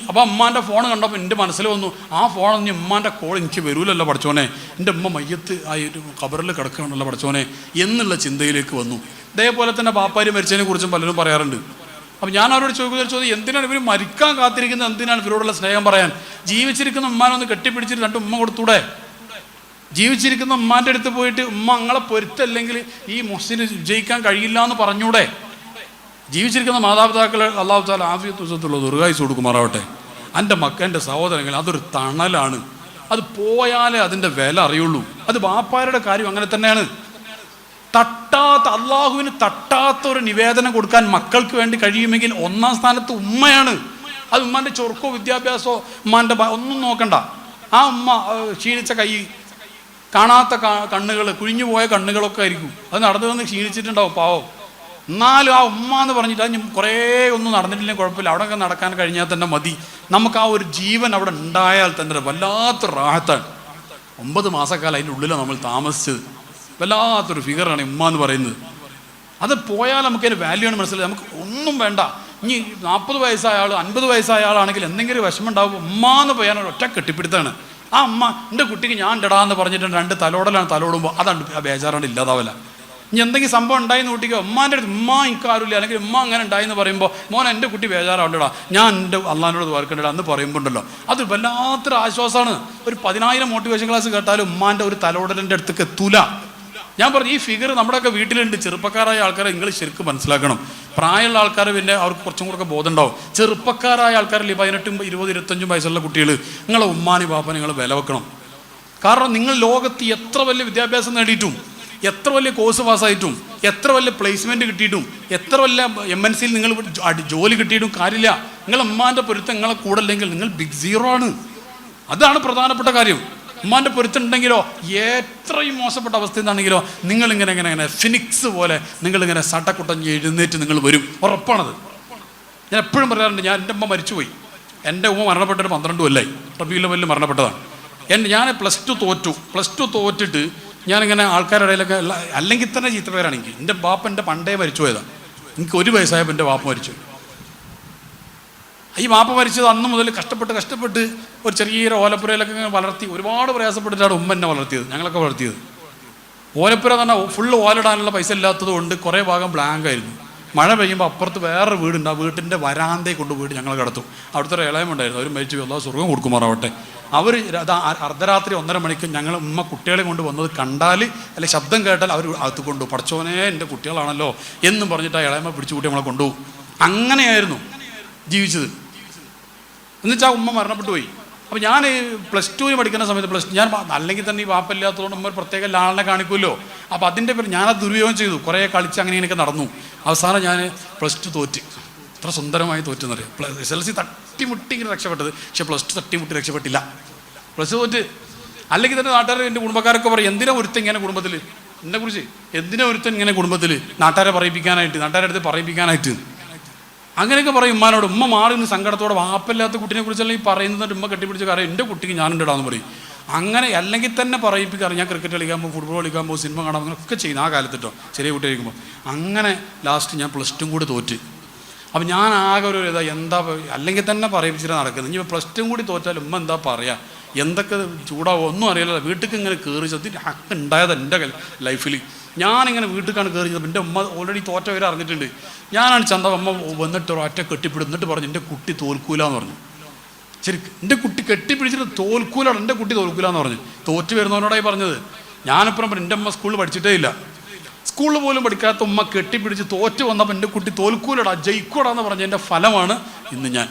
അപ്പോൾ ഉമ്മാൻ്റെ ഫോൺ കണ്ടപ്പോൾ എൻ്റെ മനസ്സിൽ വന്നു, ആ ഫോൺ ഉമ്മാൻ്റെ കോൾ എനിക്ക് വരൂലല്ലോ പഠിച്ചോനെ, എൻ്റെ ഉമ്മ മയ്യത്ത് ആ ഒരു ഖബറിൽ കിടക്കുകയാണല്ലോ പഠിച്ചോനെ എന്നുള്ള ചിന്തയിലേക്ക് വന്നു. ഇതേപോലെ തന്നെ പാപ്പാര് മരിച്ചതിനെ കുറിച്ചും പലരും പറയാറുണ്ട്. അപ്പം ഞാൻ അവരോട് ചോദിച്ചത് എന്തിനാണ് ഇവർ മരിക്കാൻ കാത്തിരിക്കുന്നത്, എന്തിനാണ് ഇവരോടുള്ള സ്നേഹം പറയാൻ? ജീവിച്ചിരിക്കുന്ന ഉമ്മാനൊന്ന് കെട്ടിപ്പിടിച്ചിട്ട് 2 ഉമ്മ കൊടുത്തൂടെ? ജീവിച്ചിരിക്കുന്ന ഉമ്മാൻ്റെ അടുത്ത് പോയിട്ട് ഉമ്മ അങ്ങളെ പൊരുത്തല്ലെങ്കിൽ ഈ മുഹ്സിന് ജയിക്കാൻ കഴിയില്ല എന്ന് പറഞ്ഞൂടെ? ജീവിച്ചിരിക്കുന്ന മാതാപിതാക്കളെ അല്ലാഹു തആല ആഫിയത്ത് വസത്തുള്ള ദീർഘായുസ്സ് കൊടുക്കുമാറാവട്ടെ. എൻ്റെ സഹോദരങ്ങൾ അതൊരു തണലാണ്. അത് പോയാലേ അതിൻ്റെ വില അറിയുള്ളൂ. അത് ബാപ്പാരുടെ കാര്യം അങ്ങനെ തന്നെയാണ്. അള്ളാഹുവിന് തട്ടാത്ത ഒരു നിവേദനം കൊടുക്കാൻ മക്കൾക്ക് വേണ്ടി കഴിയുമെങ്കിൽ ഒന്നാം സ്ഥാനത്ത് ഉമ്മയാണ്. അത് ഉമ്മാൻ്റെ ചൊറുക്കോ വിദ്യാഭ്യാസമോ ഉമ്മാൻ്റെ ഒന്നും നോക്കണ്ട. ആ ഉമ്മ ക്ഷീണിച്ച കൈ, കാണാത്ത കണ്ണുകൾ, കുഴിഞ്ഞു പോയ കണ്ണുകളൊക്കെ ആയിരിക്കും. അത് നടന്നു വന്ന് ക്ഷീണിച്ചിട്ടുണ്ടാവും പാവം. എന്നാലും ആ ഉമ്മ എന്ന് പറഞ്ഞിട്ട് അത് കുറേ ഒന്നും നടന്നിട്ടില്ലെങ്കിൽ കുഴപ്പമില്ല, അവിടെയൊക്കെ നടക്കാൻ കഴിഞ്ഞാൽ തന്നെ മതി. നമുക്ക് ആ ഒരു ജീവൻ അവിടെ ഉണ്ടായാൽ തന്നെ വല്ലാത്തൊരു റാഹത്താണ്. 9 മാസക്കാലം അതിൻ്റെ ഉള്ളിലാണ് നമ്മൾ താമസിച്ചത്. വല്ലാത്തൊരു ഫിഗറാണ് ഉമ്മ എന്ന് പറയുന്നത്. അത് പോയാൽ നമുക്കതിന് വാല്യൂ ആണ് മനസ്സിലായി. നമുക്ക് ഒന്നും വേണ്ട. ഇനി 40 വയസ്സായ ആൾ 50 വയസ്സായ ആളാണെങ്കിൽ എന്തെങ്കിലും വിഷമം ഉണ്ടാവും, ഉമ്മ എന്ന് പറയാൻ ഒറ്റ കെട്ടിപ്പിടുത്താണ്. ആ അമ്മ എൻ്റെ കുട്ടിക്ക് ഞാൻ ഇടാന്ന് പറഞ്ഞിട്ട് 2 തലോടലാണ് തലോടുമ്പോൾ അതാണ് ബേജാറാണ്ട് ഇല്ലാതാവില്ല. ഇനി എന്തെങ്കിലും സംഭവം ഉണ്ടായിന്ന് കൂട്ടിക്കോ, ഉമ്മാൻ്റെ അടുത്ത് ഉമ്മ എനിക്കാറില്ല, അല്ലെങ്കിൽ ഉമ്മ അങ്ങനെ ഉണ്ടായിന്ന് പറയുമ്പോൾ മോനെ എൻ്റെ കുട്ടി ബേജാറാവണ്ടടാ, ഞാൻ എൻ്റെ അള്ളാഹിനോട് വർക്കണ്ടടാ എന്ന് പറയുമ്പോൾ ഉണ്ടല്ലോ, അത് വല്ലാത്തൊരു ആശ്വാസമാണ്. ഒരു 10,000 മോട്ടിവേഷൻ ക്ലാസ് കേട്ടാലും ഉമ്മാൻ്റെ ഒരു തലോടലിൻ്റെ അടുത്തേക്ക് എത്തൂല. ഞാൻ പറഞ്ഞു ഈ ഫിഗർ നമ്മുടെയൊക്കെ വീട്ടിലുണ്ട്. ചെറുപ്പക്കാരായ ആൾക്കാരെ നിങ്ങൾ ശരിക്കും മനസ്സിലാക്കണം. പ്രായമുള്ള ആൾക്കാർ പിന്നെ അവർക്ക് കുറച്ചും കൂടെ ബോധം ഉണ്ടാവും. ചെറുപ്പക്കാരായ ആൾക്കാരിൽ 18, 20, 25 വയസ്സുള്ള കുട്ടികൾ നിങ്ങളെ ഉമ്മാനി പാപ്പ നിങ്ങൾ വില വെക്കണം. കാരണം നിങ്ങൾ ലോകത്ത് എത്ര വലിയ വിദ്യാഭ്യാസം നേടിയിട്ടും, എത്ര വലിയ കോഴ്സ് പാസ്സായിട്ടും, എത്ര വലിയ പ്ലേസ്മെൻറ്റ് കിട്ടിയിട്ടും, എത്ര വലിയ MNCയിൽ നിങ്ങൾ ജോലി കിട്ടിയിട്ടും കാര്യമില്ല. നിങ്ങൾ ഉമ്മാൻ്റെ പൊരുത്തം നിങ്ങളെ കൂടെ അല്ലെങ്കിൽ നിങ്ങൾ ബിഗ് സീറോ ആണ്. അതാണ് പ്രധാനപ്പെട്ട കാര്യം. ഉമ്മാൻ്റെ പൊരുത്തുണ്ടെങ്കിലോ എത്രയും മോശപ്പെട്ട അവസ്ഥയിൽ നിന്നാണെങ്കിലോ നിങ്ങളിങ്ങനെ ഫിനിക്സ് പോലെ നിങ്ങളിങ്ങനെ സട്ടക്കുട്ടഞ്ഞ് എഴുന്നേറ്റ് നിങ്ങൾ വരും, ഉറപ്പാണത്. ഞാൻ എപ്പോഴും പറയാറുണ്ട്, ഞാൻ എൻ്റെ ഉമ്മ മരിച്ചുപോയി. എൻ്റെ ഉമ്മ മരണപ്പെട്ടിട്ട് 12 കൊല്ലമായി. റബീഉൽ അവ്വലിൽ മരണപ്പെട്ടതാണ്. ഞാൻ പ്ലസ് ടു തോറ്റിട്ട് ഞാനിങ്ങനെ ആൾക്കാരുടെ ഇടയിലൊക്കെ അല്ലെങ്കിൽ തന്നെ ചീത്ത പേരാണ് എനിക്ക്. എൻ്റെ ബാപ്പ എൻ്റെ പണ്ടേ മരിച്ചു പോയതാണ്. എനിക്ക് 1 വയസ്സായപ്പോൾ എൻ്റെ ബാപ്പ മരിച്ചു. ഈ വാപ്പ മരിച്ചത് അന്ന് മുതൽ കഷ്ടപ്പെട്ട് ഒരു ചെറിയൊരു ഓലപ്പുരയിലൊക്കെ വളർത്തി ഒരുപാട് പ്രയാസപ്പെട്ടിട്ടാണ് ഉമ്മ എന്നെ വളർത്തിയത്, ഞങ്ങളൊക്കെ വളർത്തിയത്. ഓലപ്പുര തന്നെ ഫുള്ള് ഓലിടാനുള്ള പൈസ ഇല്ലാത്തത് കൊണ്ട് കുറേ ഭാഗം ബ്ലാങ്ക് ആയിരുന്നു. മഴ പെയ്യുമ്പോൾ അപ്പുറത്ത് വേറൊരു വീടുണ്ട്. ആ വീട്ടിൻ്റെ വരാന്തയിൽ കൊണ്ടുപോയിട്ട് ഞങ്ങൾ കിടത്തും. അവിടുത്തെ ഒരു ഇളയമുണ്ടായിരുന്നു, അവർ മരിച്ചു, അല്ലാഹു സ്വർഗ്ഗം കൊടുക്കുമാറാവട്ടെ. അവർ അർദ്ധരാത്രി 1:30 മണിക്ക് ഞങ്ങൾ ഉമ്മ കുട്ടികളെ കൊണ്ട് വന്നത് കണ്ടാൽ അല്ലെങ്കിൽ ശബ്ദം കേട്ടാൽ അവർ അകത്ത് കൊണ്ടുപോകും. പഠിച്ചോനെ എൻ്റെ കുട്ടികളാണല്ലോ എന്നും പറഞ്ഞിട്ട് ആ ഇളയമ്മ പിടിച്ചുകൂട്ടി നമ്മളെ കൊണ്ടുപോകും. അങ്ങനെയായിരുന്നു ജീവിച്ചത്. എന്നുവെച്ചാൽ ഉമ്മ മരണപ്പെട്ടു പോയി. അപ്പോൾ ഞാൻ +2 പഠിക്കുന്ന സമയത്ത് ഞാൻ അല്ലെങ്കിൽ തന്നെ ഈ വാപ്പല്ലാത്തതുകൊണ്ട് ഉമ്മ ഒരു പ്രത്യേക ലാളനെ കാണിക്കുമല്ലോ. അപ്പോൾ അതിൻ്റെ പേര് ഞാനത് ദുരുപയോഗം ചെയ്തു. കുറേ കളിച്ച് അങ്ങനെയൊക്കെ നടന്നു. അവസാനം ഞാൻ +2 തോറ്റ്. ഇത്ര സുന്ദരമായി തോറ്റെന്നറിയാം. SLC തട്ടിമുട്ടി ഇങ്ങനെ രക്ഷപ്പെട്ടത്. പക്ഷേ +2 തട്ടിമുട്ടി രക്ഷപ്പെട്ടില്ല. +2 തോറ്റ്. അല്ലെങ്കിൽ തന്നെ നാട്ടുകാർ എൻ്റെ കുടുംബക്കാരൊക്കെ പറയും, എന്തിനാ ഒരുത്തൻ ഇങ്ങനെ കുടുംബത്തിൽ, എന്നെക്കുറിച്ച് എന്തിനാ ഒരുത്തൻ ഇങ്ങനെ കുടുംബത്തിൽ നാട്ടുകാരെ അടുത്ത് പറയിപ്പിക്കാനായിട്ട് അങ്ങനെയൊക്കെ പറയും ഉമ്മാനോട്. ഉമ്മ മാറി നിന്ന് സങ്കടത്തോടെ വാപ്പല്ലാത്ത കുട്ടിനെ കുറിച്ചല്ല ഈ പറയുന്നത്. ഉമ്മ കെട്ടിപ്പിടിച്ച് കാര്യം എൻ്റെ കുട്ടിക്ക് ഞാനുണ്ടാന്ന് പറയും. അങ്ങനെ അല്ലെങ്കിൽ തന്നെ പറയിപ്പിക്കാറ്. ഞാൻ ക്രിക്കറ്റ് കളിക്കാൻ പോകും, ഫുട്ബോൾ കളിക്കാൻ പോകും, സിനിമ കാണാൻ അങ്ങനെയൊക്കെ ചെയ്യുന്നു ആ കാലത്തിട്ടോ, ചെറിയ കുട്ടി കഴിക്കുമ്പോൾ. അങ്ങനെ ലാസ്റ്റ് ഞാൻ +2 കൂടി തോറ്റ്. അപ്പം ഞാൻ ആകെ ഒരു എന്താ അല്ലെങ്കിൽ തന്നെ പറയിപ്പിച്ചിട്ട് നടക്കുന്നത്. ഇനി +2 കൂടി തോറ്റാൽ ഉമ്മ എന്താ പറയുക, എന്തൊക്കെ ചൂടാവോ ഒന്നും അറിയില്ല. വീട്ടിൽ ഇങ്ങനെ കയറി ചത്തിട്ട് ഹക്ക് ഉണ്ടായത് എൻ്റെ ലൈഫിൽ. ഞാനിങ്ങനെ വീട്ടിലേക്കാണ് കയറി ചെന്നപ്പോൾ എൻ്റെ ഉമ്മ ഓൾറെഡി തോറ്റവരെ അറിഞ്ഞിട്ടുണ്ട്. ഞാനാണ് ചന്ത അമ്മ വന്നിട്ട് ഒറ്റ കെട്ടിപ്പിടുന്നിട്ട് പറഞ്ഞു എൻ്റെ കുട്ടി തോൽക്കൂല എന്ന് പറഞ്ഞു. ശരി, എൻ്റെ കുട്ടി കെട്ടിപ്പിടിച്ചിട്ട് തോൽക്കൂലാണ്, എൻ്റെ കുട്ടി തോൽക്കൂല എന്ന് പറഞ്ഞു. തോറ്റ് വരുന്നവനോടായി പറഞ്ഞത്. ഞാനിപ്പം എൻ്റെ അമ്മ സ്കൂളിൽ പഠിച്ചിട്ടേ ഇല്ല, സ്കൂളിൽ പോലും പഠിക്കാത്ത ഉമ്മ കെട്ടിപ്പിടിച്ച് തോറ്റ് വന്നപ്പോൾ എൻ്റെ കുട്ടി തോൽക്കൂലടാ ജയിക്കൂടാന്ന് പറഞ്ഞതിൻ്റെ ഫലമാണ് ഇന്ന് ഞാൻ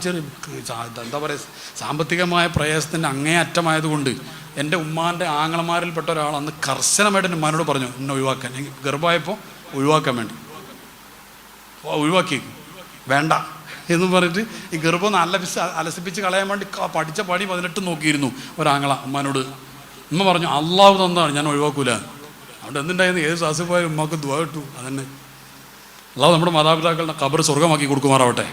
ചെറിയ എന്താ പറയുക സാമ്പത്തികമായ പ്രയാസത്തിൻ്റെ അങ്ങേയറ്റമായതുകൊണ്ട് എൻ്റെ ഉമ്മാൻ്റെ ആങ്ങളമാരിൽപ്പെട്ട ഒരാൾ അന്ന് കർശനമായിട്ട് എൻ്റെ ഉമ്മാനോട് പറഞ്ഞു എന്നെ ഒഴിവാക്കാൻ. എനിക്ക് ഗർഭമായപ്പോൾ ഒഴിവാക്കാൻ വേണ്ടി ഒഴിവാക്കി വേണ്ട എന്ന് പറഞ്ഞിട്ട് ഈ ഗർഭം അലസിപ്പിച്ച് കളയാൻ വേണ്ടി പഠിച്ച പണി 18 നോക്കിയിരുന്നു ഒരാങ്ങള ഉമ്മാനോട്. ഉമ്മ പറഞ്ഞു അള്ളാഹു തന്നതാണ്, ഞാൻ ഒഴിവാക്കൂല. അവിടെ എന്തുണ്ടായിരുന്നു, ഏത് സാഹസികമായ ഉമ്മക്ക് ദുആ കിട്ടു. അതന്നെ അള്ളാഹു നമ്മുടെ മാതാപിതാക്കളുടെ ഖബർ സ്വർഗ്ഗമാക്കി കൊടുക്കുമാറാവട്ടെ.